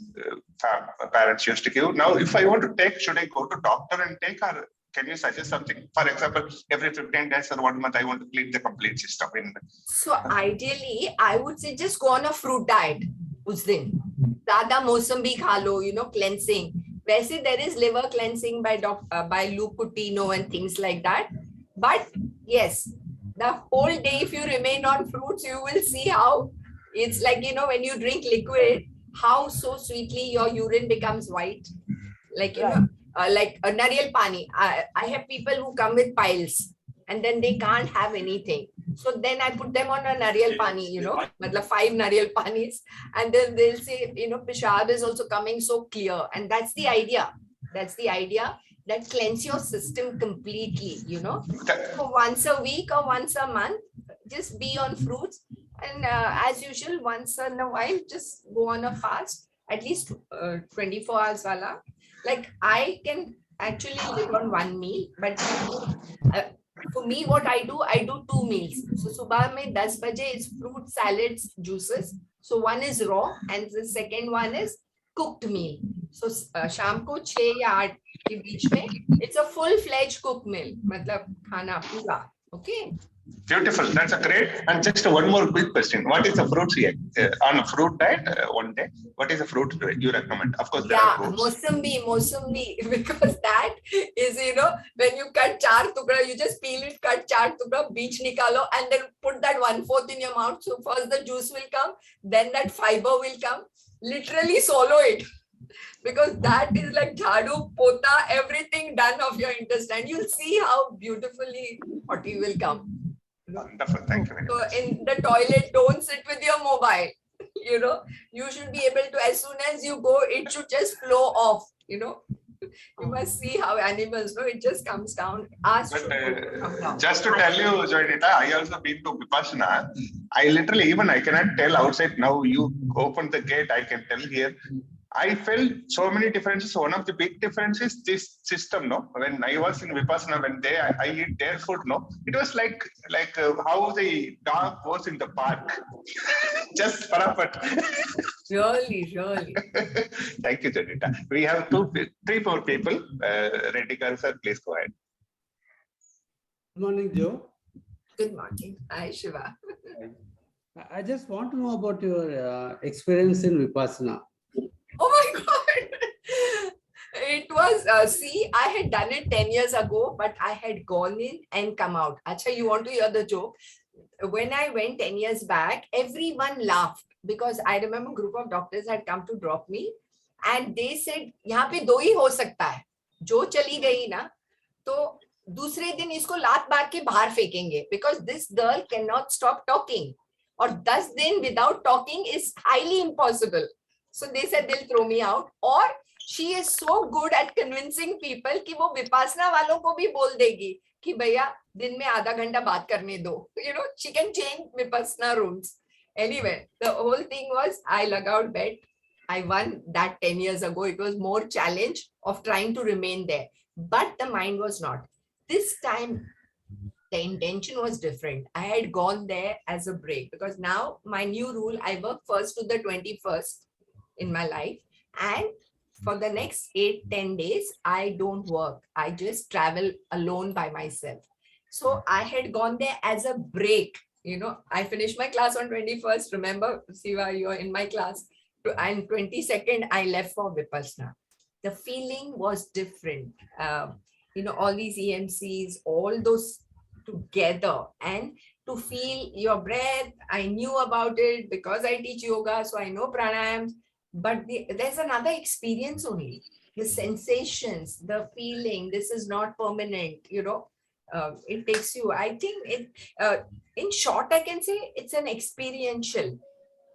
Parents used to give. Now, if I want to take, should I go to doctor and take, or can you suggest something? For example, every 15 days or 1 month, I want to clean the complete system.
So ideally, I would say just go on a fruit diet. Us din. Zyada mosam kha lo, cleansing. Where there is liver cleansing by Luke Coutinho and things like that. But yes, the whole day, if you remain on fruits, you will see how it's like, when you drink liquid, how so sweetly your urine becomes white. Like, like a nariyal pani. I have people who come with piles and then they can't have anything. So then I put them on a nariyal pani, 5 nariyal panis, and then they'll say, pishab is also coming so clear. And that's the idea. That's the idea, that cleanse your system completely, So once a week or once a month, just be on fruits. And as usual, once in a while, just go on a fast, at least 24 hours wala. Like I can actually live on 1 meal, but for me, what I do 2 meals. So subah mein 10 baje is fruit, salads, juices. So one is raw and the second one is cooked meal. So sham ko 6 ya 8 ke beech mein, it's a full-fledged cooked meal. Matlab khana pura. Okay.
Beautiful. That's a great. And just one more quick question: what is the fruits here on a fruit diet one day? What is the fruit you recommend? Of course, there are fruits.
Mossambi, because that is, when you cut 4 tukda, you just peel it, cut 4 tukda, beech nikalo, and then put that 1/4 in your mouth. So first the juice will come, then that fiber will come. Literally swallow it. Because that is like jhadu, pota, everything done of your intestine. You'll see how beautifully hotty will come.
Wonderful. Thank you very much.
So in the toilet, don't sit with your mobile. You should be able to, as soon as you go, it should just flow off. You must see how animals, it just comes down.
But just to tell you, Joydita, I also been to Vipassana. I literally, I cannot tell outside. Now you open the gate, I can tell here. I felt so many differences. One of the big differences, this system, when I was in Vipassana, when I eat their food, it was like how the dog was in the park. Just parapat.
Really.
Thank you, Janita. We have 3 more people. Redikar sir, please go ahead.
Good morning, Joe.
Good morning. Hi, Shiva.
I just want to know about your experience in Vipassana.
Oh my God. It was, I had done it 10 years ago, but I had gone in and come out. Acha, you want to hear the joke? When I went 10 years back, everyone laughed because I remember a group of doctors had come to drop me and they said, यहाँ पे 2 ही हो सकता है. जो चली गई ना, तो दूसरे दिन इसको लात मार के बाहर फेंकेंगे because this girl cannot stop talking. Or 10 दिन without talking is highly impossible. So they said they'll throw me out, or she is so good at convincing people कि वो विपासना वालों को भी बोल देगी कि भैया दिन में आधा घंटा बात करने दो. She can change Vipassana rules. Anyway, the whole thing was I lug out bed. I won that 10 years ago. It was more challenge of trying to remain there. But the mind was not. This time, the intention was different. I had gone there as a break because now my new rule, I work first to the 21st in my life. And for the next 8-10 days, I don't work. I just travel alone by myself. So I had gone there as a break. I finished my class on 21st. Remember, Siva, you're in my class. And 22nd, I left for Vipassana. The feeling was different. All these EMCs, all those together, and to feel your breath. I knew about it because I teach yoga, so I know pranayams. But there's another experience only. The sensations, the feeling. This is not permanent. It takes you. I think it. In short, I can say it's an experiential.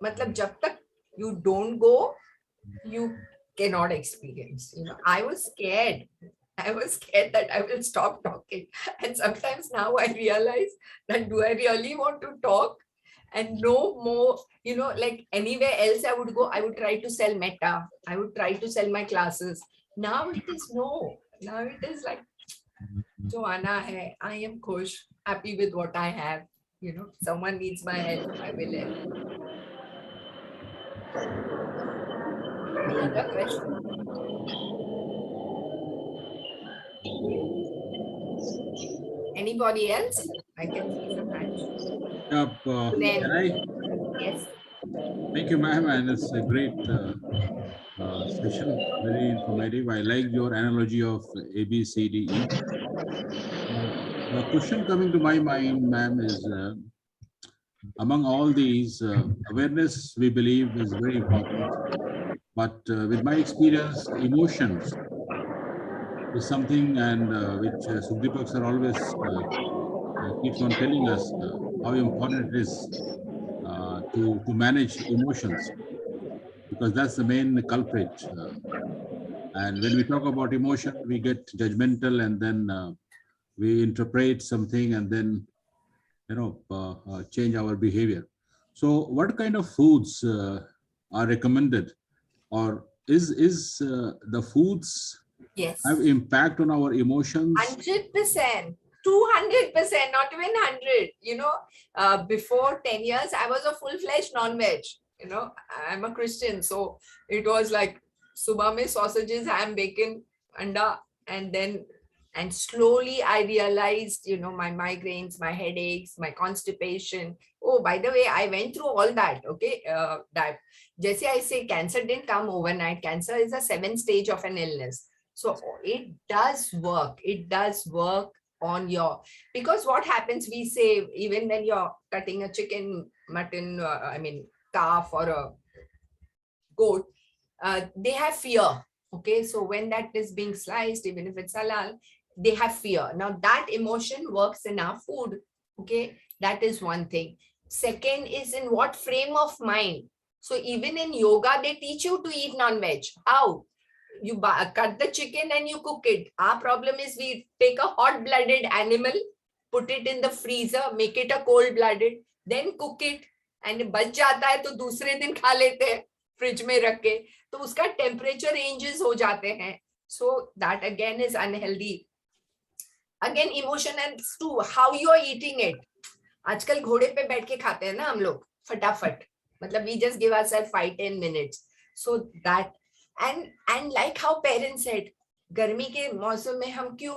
Matlab, jab tak you don't go, you cannot experience. I was scared. I was scared that I will stop talking. And sometimes now I realize that do I really want to talk and no more, like anywhere else I would go, I would try to sell meta. I would try to sell my classes. Now it is no. Now it is like, jo aana hai, I am khush, happy with what I have. Someone needs my help, I will help. Any other question? Anybody else? I can see some hands. Then,
Can I?
yes.
Thank you, ma'am, and it's a great session, very informative. I like your analogy of A, B, C, D, E. The question coming to my mind, ma'am, is among all these, awareness we believe is very important. But with my experience, emotions is something, and which Sukhdeepak sir always keeps on telling us how important it is to manage emotions, because that's the main culprit. And when we talk about emotion, we get judgmental, and then we interpret something, and then change our behavior. So, what kind of foods are recommended, or is the foods
Yes.
have impact on our emotions?
100%. 200%, not even 100. Before 10 years, I was a full-fledged non-veg. I'm a Christian, so it was like subah mein sausages, ham, bacon, anda, and slowly I realized, my migraines, my headaches, my constipation. Oh, by the way, I went through all that. Okay, that. Just I say, cancer didn't come overnight. Cancer is a 7th stage of an illness. So it does work. It does work on your, because what happens, we say, even when you're cutting a chicken, mutton, calf or a goat, they have fear. Okay, so when that is being sliced, even if it's halal, they have fear. Now that emotion works in our food. Okay, that is one thing. Second is in what frame of mind. So even in yoga, they teach you to eat non-veg. How? You cut the chicken and you cook it. Our problem is we take a hot-blooded animal, put it in the freezer, make it a cold-blooded, then cook it, and बच जाता है तो दूसरे दिन खा लेते हैं fridge में रख के, तो उसका टेम्परेचर रेंजेस हो जाते हैं. So that again is unhealthy. Again, emotion and too, how you are eating it. आजकल घोड़े पे बैठ के खाते हैं ना हम लोग फटाफट. मतलब we just give ourselves 5-10 minutes. So that. And like how parents said, गर्मी के मौसम में हम क्यों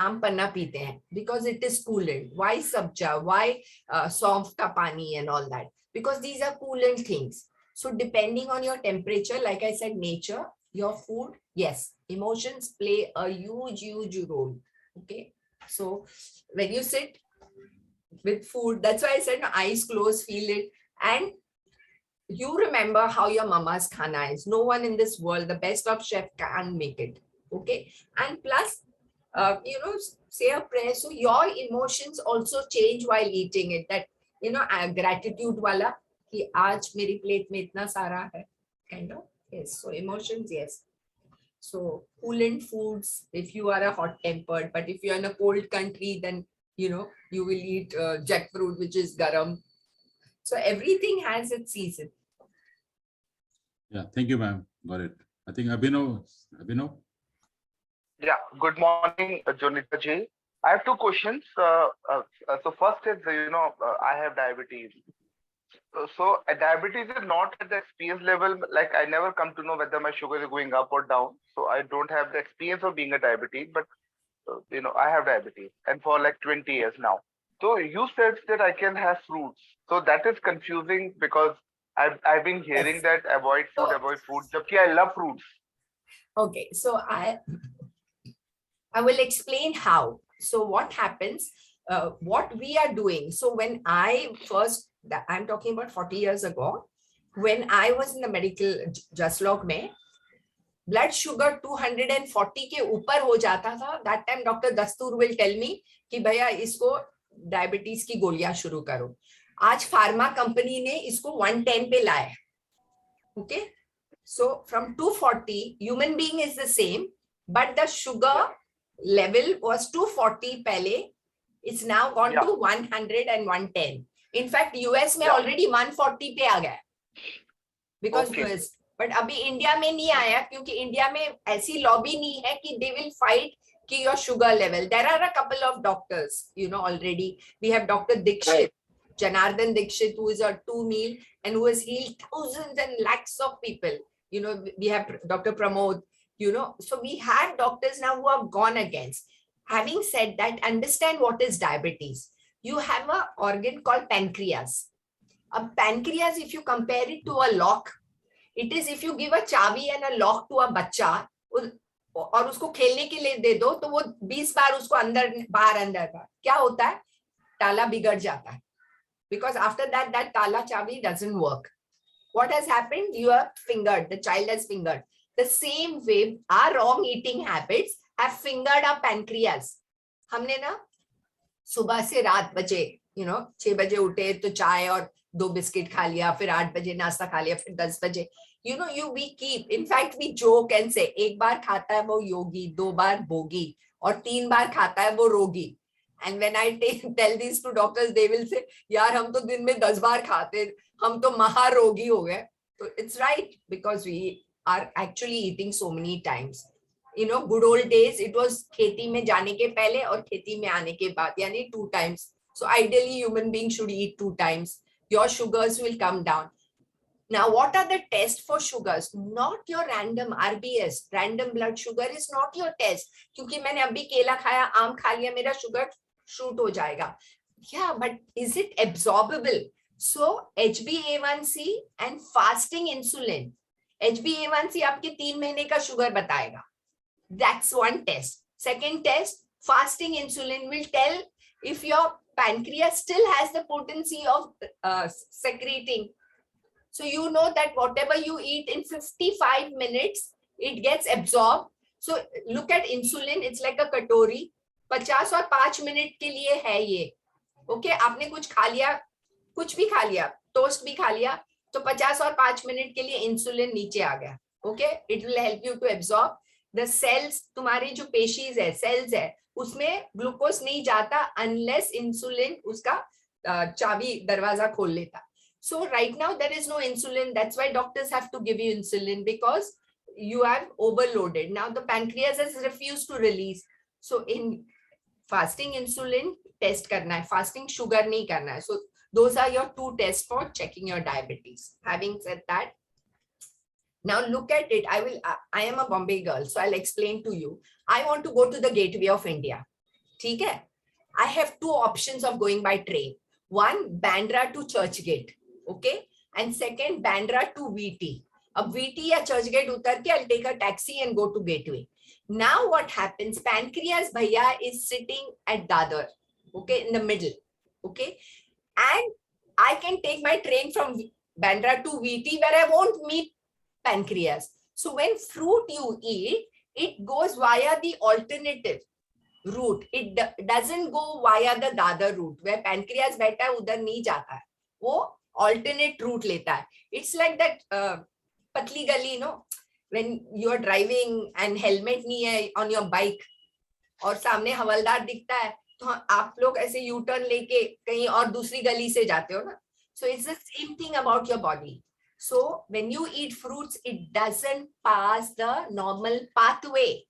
आम पन्ना पीते हैं? Because it is coolant. Why sabja? Why सौंफ का पानी and all that? Because these are coolant things. So depending on your temperature, like I said, nature, your food, yes, emotions play a huge role. Okay. So when you sit with food, that's why I said no, eyes closed, feel it. And you remember how your mama's khana is. No one in this world, the best of chef, can make it. Okay. And plus, say a prayer. So your emotions also change while eating it. That, gratitude wala, ki aaj meri plate mein itna sara hai. Kind of. Yes. So emotions, yes. So coolant foods, if you are a hot tempered, but if you're in a cold country, then you know you will eat jackfruit, which is garam. So everything has its season.
Yeah, thank you, ma'am. Got it. I think Abhinav.
Yeah, good morning, Jonita ji. I have two questions. So first is, I have diabetes. So diabetes is not at the experience level. Like I never come to know whether my sugar is going up or down. So I don't have the experience of being a diabetes, but I have diabetes, and for like 20 years now. So you said that I can have fruits. So that is confusing because I've been hearing
Yes.
that avoid food. Jabki I love fruits.
Okay, so I will explain how. So what happens, what we are doing. So when I'm talking about 40 years ago, when I was in the medical Jaslok mein, blood sugar 240 के ऊपर हो जाता था. That time Dr. Dastur will tell me कि भैया इसको diabetes की गोलियां शुरू करो. आज फार्मा कंपनी ने इसको 110 पे लाया. Okay, so from 240, human being is the same, but the sugar level was 240 pehle. It's now gone to 100 and 110. In fact, US में already 140 पे आ गया. Because US, but अभी इंडिया में नहीं आया क्योंकि इंडिया में ऐसी लॉबी नहीं है कि they will fight कि your sugar level. There are a couple of doctors, already. We have Dr. Dikshit, Janardhan Dikshit, who is a 2 meal and who has healed thousands and lakhs of people. We have Dr. Pramod, so we have doctors now who have gone against. Having said that, understand what is diabetes. You have an organ called pancreas. A pancreas, if you compare it to a lock, it is if you give a chavi and a lock to a बच्चा और उसको खेलने के लिए दे दो तो वो 20 बार उसको अंदर बाहर क्या होता है, ताला बिगड़ जाता है. Because after that tala chavi doesn't work. What has happened? You have fingered, the child has fingered. The same way our wrong eating habits have fingered our pancreas. हमने ना सुबह से रात बजे 6 बजे उठे तो चाय और 2 बिस्किट खा लिया, फिर 8 बजे नाश्ता खा लिया, फिर 10 बजे we keep, in fact we joke and say एक बार खाता है वो योगी, 2 बार भोगी और 3 बार खाता है वो रोगी. And when I tell these to doctors, they will say, यार हम तो दिन में 10 बार खाते, हम तो महारोगी हो गए. So it's right, because we are actually eating so many times. Good old days, it was खेती में जाने के पहले और खेती में आने के बाद, यानी 2 times. So ideally human beings should eat 2 times. Your sugars will come down. Now, what are the tests for sugars? Not your random RBS, random blood sugar is not your test. क्योंकि मैंने अभी केला खाया, आम खा लिया, मेरा sugar shoot हो जाएगा. Yeah, but is it absorbable? So HbA1c and fasting insulin. HbA1c आपके 3 महीने का sugar बताएगा. That's one test. Second test, fasting insulin will tell if your pancreas still has the potency of secreting. So you know that whatever you eat in 55 minutes, it gets absorbed. So look at insulin, it's like a katori. 50 और 5 minute के लिए है ये. Okay, आपने कुछ खा लिया, कुछ भी खा लिया, टोस्ट भी खा लिया, तो 50 और 5 मिनट के लिए इंसुलिन नीचे आ गया. Okay, it will help you to absorb. The cells, तुम्हारी जो पेशीज है, cells है, उसमें ग्लूकोज नहीं जाता unless insulin उसका चाबी दरवाजा खोल लेता. So right now there is no insulin. That's why doctors have to give you insulin, because you have overloaded. Now the pancreas has refused to release. So in fasting insulin test karna hai, fasting sugar nahi karna hai. So those are your 2 tests for checking your diabetes. Having said that, now look at it. I am a Bombay girl, so I'll explain to you. I want to go to the gateway of India. ठीक है? I have 2 options of going by train. One, Bandra to Churchgate. Okay, and second, Bandra to VT. Ab VT या Churchgate उतर के I'll take a taxi and go to Gateway. Now what happens? Pancreas bhaiya is sitting at Dadar, okay, in the middle, okay, and I can take my train from Bandra to VT where I won't meet pancreas. So when fruit you eat, it goes via the alternative route. It doesn't go via the Dadar route where pancreas बैठा है उधर नहीं जाता है. वो alternate route लेता है. It's like that patli gali, when you are driving and helmet नहीं है on your bike और सामने हवलदार दिखता है तो आप लोग ऐसे यू टर्न लेके कहीं और दूसरी गली से जाते हो ना. So it's the same thing about your body. So when you eat fruits, it doesn't pass the normal pathway.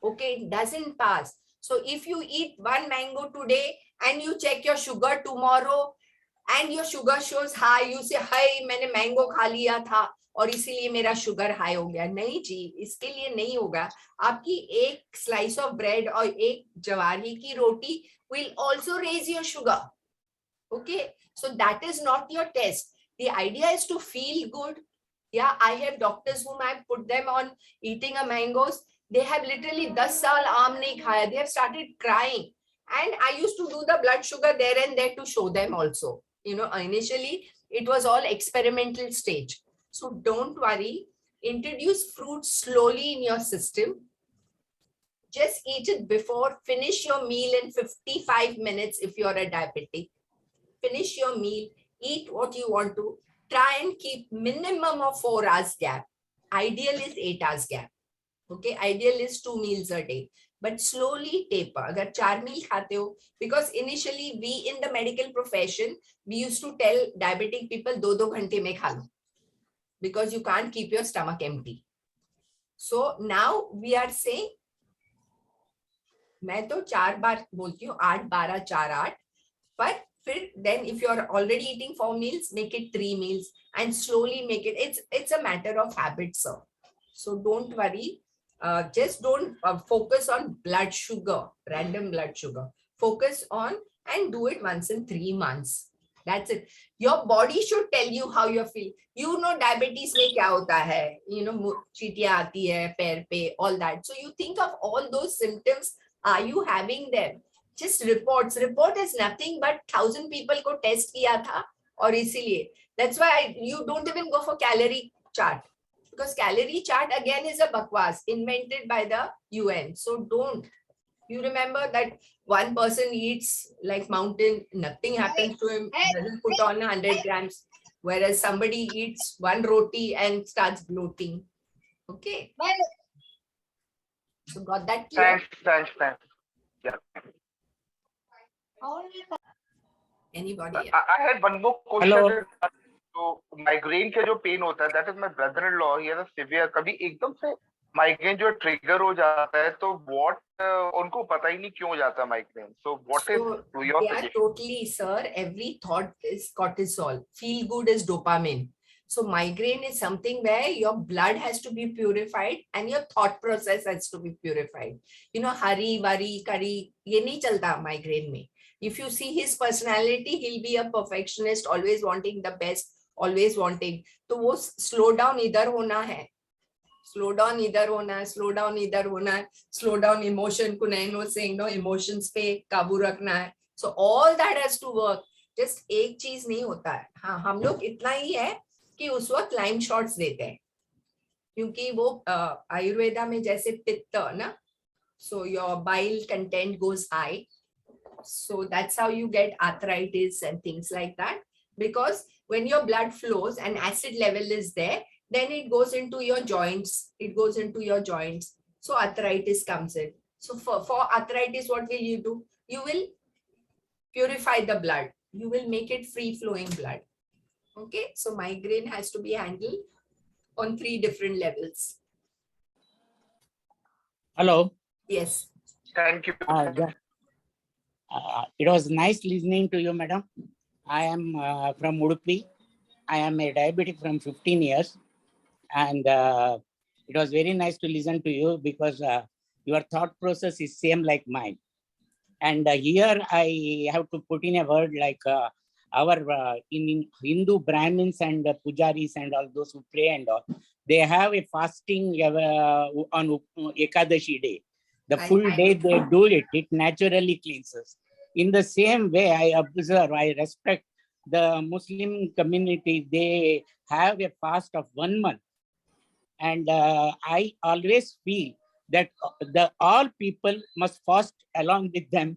Okay, it doesn't pass. So if you eat one mango today and you check your sugar tomorrow and your sugar shows high, you say, "Hi, मैंने mango खा लिया था और इसीलिए मेरा sugar high हो गया." नहीं जी, इसके लिए नहीं होगा. आपकी एक slice of bread और एक ज्वारी की रोटी will also raise your sugar. Okay, so that is not your test. The idea is to feel good. Yeah, I have doctors whom I put them on eating a mangoes. They have literally 10 saal aam nahi khaya. They have started crying. And I used to do the blood sugar there and there to show them also. You know, initially it was all experimental stage. So don't worry. Introduce fruit slowly in your system. Just eat it before. Finish your meal in 55 minutes if you're a diabetic. Finish your meal. Eat what you want to. Try and keep minimum of 4 hours gap. Ideal is 8 hours gap. Okay, ideal is 2 meals a day. But slowly taper. Agar 4 meal khate ho, because initially we in the medical profession, we used to tell diabetic people 2-2 ghante mein kha lo, because you can't keep your stomach empty. So now we are saying, मैं तो 4 बार बोलती हूँ, 8, 12, 4, 8, but then if you are already eating 4 meals, make it 3 meals and slowly make it. It's a matter of habit, sir. So don't worry. Just don't focus on blood sugar, random blood sugar. Focus on and do it once in 3 months. That's it. Your body should tell you how you feel. You know diabetes में क्या होता है. You know चीटियाँ आती है पैर पे, all that. So you think of all those symptoms. Are you having them? Just reports. Report is nothing but 1,000 people को test किया था और इसीलिए. That's why you don't even go for calorie chart, because calorie chart again is a bakwas invented by the UN. So don't. You remember that one person eats like mountain, nothing happens to him, doesn't put on 100 grams, whereas somebody eats one roti and starts bloating. Okay. So got that clear?
Thanks. Yeah.
Anybody?
I had one more question.
Hello.
तो migraine के जो pen होता है, that is my brother in law, he has a severe, कभी एकदम से migraine जो trigger हो जाता है, तो व्हाट उनको पता ही नहीं क्यों जाता है migraine. So what is your
Yeah, totally, sir. Every thought is cortisol. Feel good is dopamine. So migraine is something where your blood has to be purified and your thought process has to be purified. You know, hurry, worry, curry, ये नहीं चलता migraine में. If you see his personality, he'll be a perfectionist, always wanting the best, always wanting. तो वो slow down इधर होना है. Slow down इधर होना है, slow down इधर होना है, slow down emotion को नहीं नो saying no emotions पे काबू रखना है. So all that has to work. Just एक चीज नहीं होता है. हाँ, हम लोग इतना ही है कि उस वक्त लाइम शॉट्स देते हैं, क्योंकि वो आयुर्वेदा में जैसे पित्त ना, so your bile content goes high. So that's how you get arthritis and things like that, because when your blood flows and acid level is there, then it goes into your joints. It goes into your joints. So arthritis comes in. So for arthritis, what will you do? You will purify the blood. You will make it free flowing blood. Okay. So migraine has to be handled on 3 different levels.
Hello.
Yes.
Thank you.
Yeah.
It was nice listening to you, madam. I am from Udupi. I am a diabetic from 15 years. And it was very nice to listen to you because your thought process is same like mine. And here I have to put in a word like our in Hindu Brahmins and Pujaris and all those who pray and all, they have a fasting on Ekadashi day. The full day they do it, it naturally cleanses. In the same way, I observe, I respect the Muslim community, they have a fast of 1 month. And I always feel that all people must fast along with them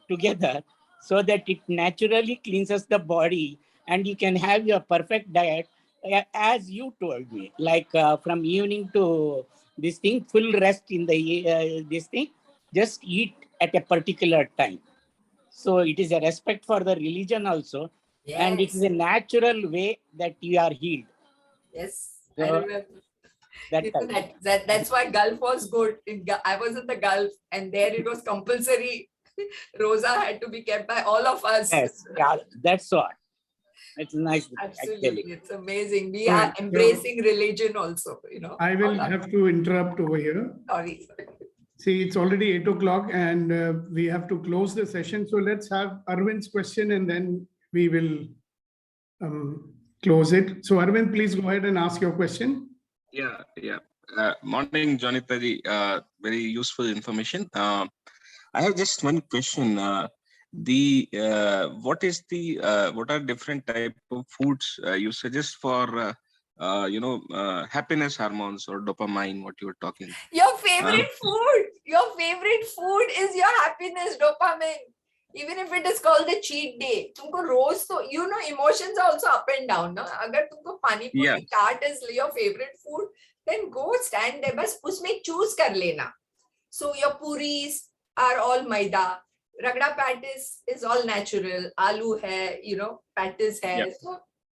together so that it naturally cleanses the body and you can have your perfect diet as you told me, like from evening to this thing, full rest in the this thing, just eat at a particular time. So it is a respect for the religion also, and it is a
Yes,
natural way that you are healed.
yes, I
So
remember.
that
You know,
time.
that's why Gulf was good. I was in the Gulf, and there it was compulsory. Rosa had to be kept by all of us.
Yes, yeah, that's what. It's nice,
Absolutely,
actually.
it's amazing. We
All
are
right, so
embracing religion also.
I
all
will
our-
have to interrupt over here.
Sorry.
See, it's already 8 o'clock and we have to close the session. So let's have Arvind's question and then we will close it. So Arvind, please go ahead and ask your question.
Yeah. Morning, Jonita ji. Very useful information. I have just one question. What are different type of foods you suggest for happiness hormones or dopamine? What you were talking.
Your favorite food is your happiness dopamine. Even if it is called the cheat day, तुमको रोज तो emotions are also up and down ना. अगर तुमको पानी
Yeah.
पूरी चाट is your favorite food, then go stand there. बस उसमें choose कर लेना. So your puris are all maida. Ragda patties is all natural. Aloo hai, patties hai.
Yeah.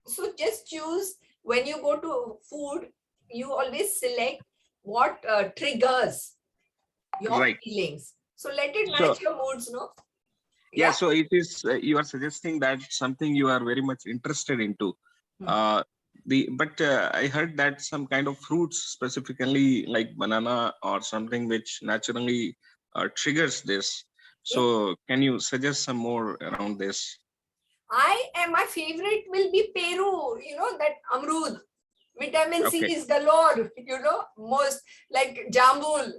So just choose when you go to food, you always select what triggers your
Right.
feelings. So let it
So-
match your moods, no?
Yeah. So it is. You are suggesting that something you are very much interested into.
Hmm.
But I heard that some kind of fruits, specifically like banana or something, which naturally triggers this. So can you suggest some more around this?
My favorite will be Peru, that amrud. Vitamin C
Okay.
is galore, most like jambul,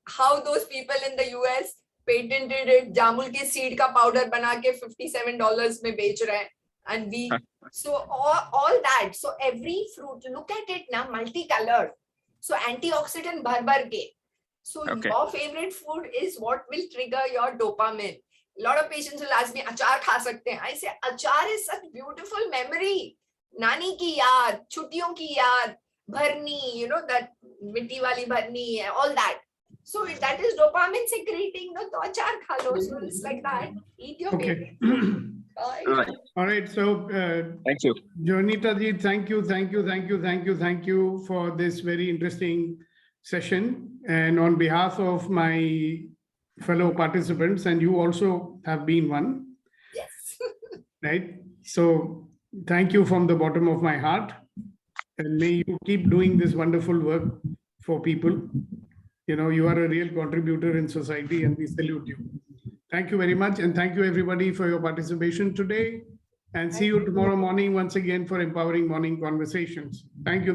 how those people in the US patented it, jambul ke seed ka powder bana ke $57 mein bech rahe hain. And we, so all that. So every fruit, look at it now, multicolored. So antioxidant bhar ke. So
Okay.
your favorite food is what will trigger your dopamine. A lot of patients will ask me, achar kha sakte hain? I say, achar is such beautiful memory. Nani ki yaad, chutiyon ki yaad, bharni, that mitti wali bharni, all that. So if that is dopamine secreting, no, to achar kha lo. So it's like that. Eat your
Okay.
favorite. Bye.
Right.
All right. So
Thank you.
Jonita ji, thank you for this very interesting session. And on behalf of my fellow participants, and you also have been one,
Yes.
right? So thank you from the bottom of my heart. And may you keep doing this wonderful work for people. You are a real contributor in society and we salute you. Thank you very much. And thank you everybody for your participation today. And see you tomorrow morning once again for Empowering Morning Conversations. Thank you.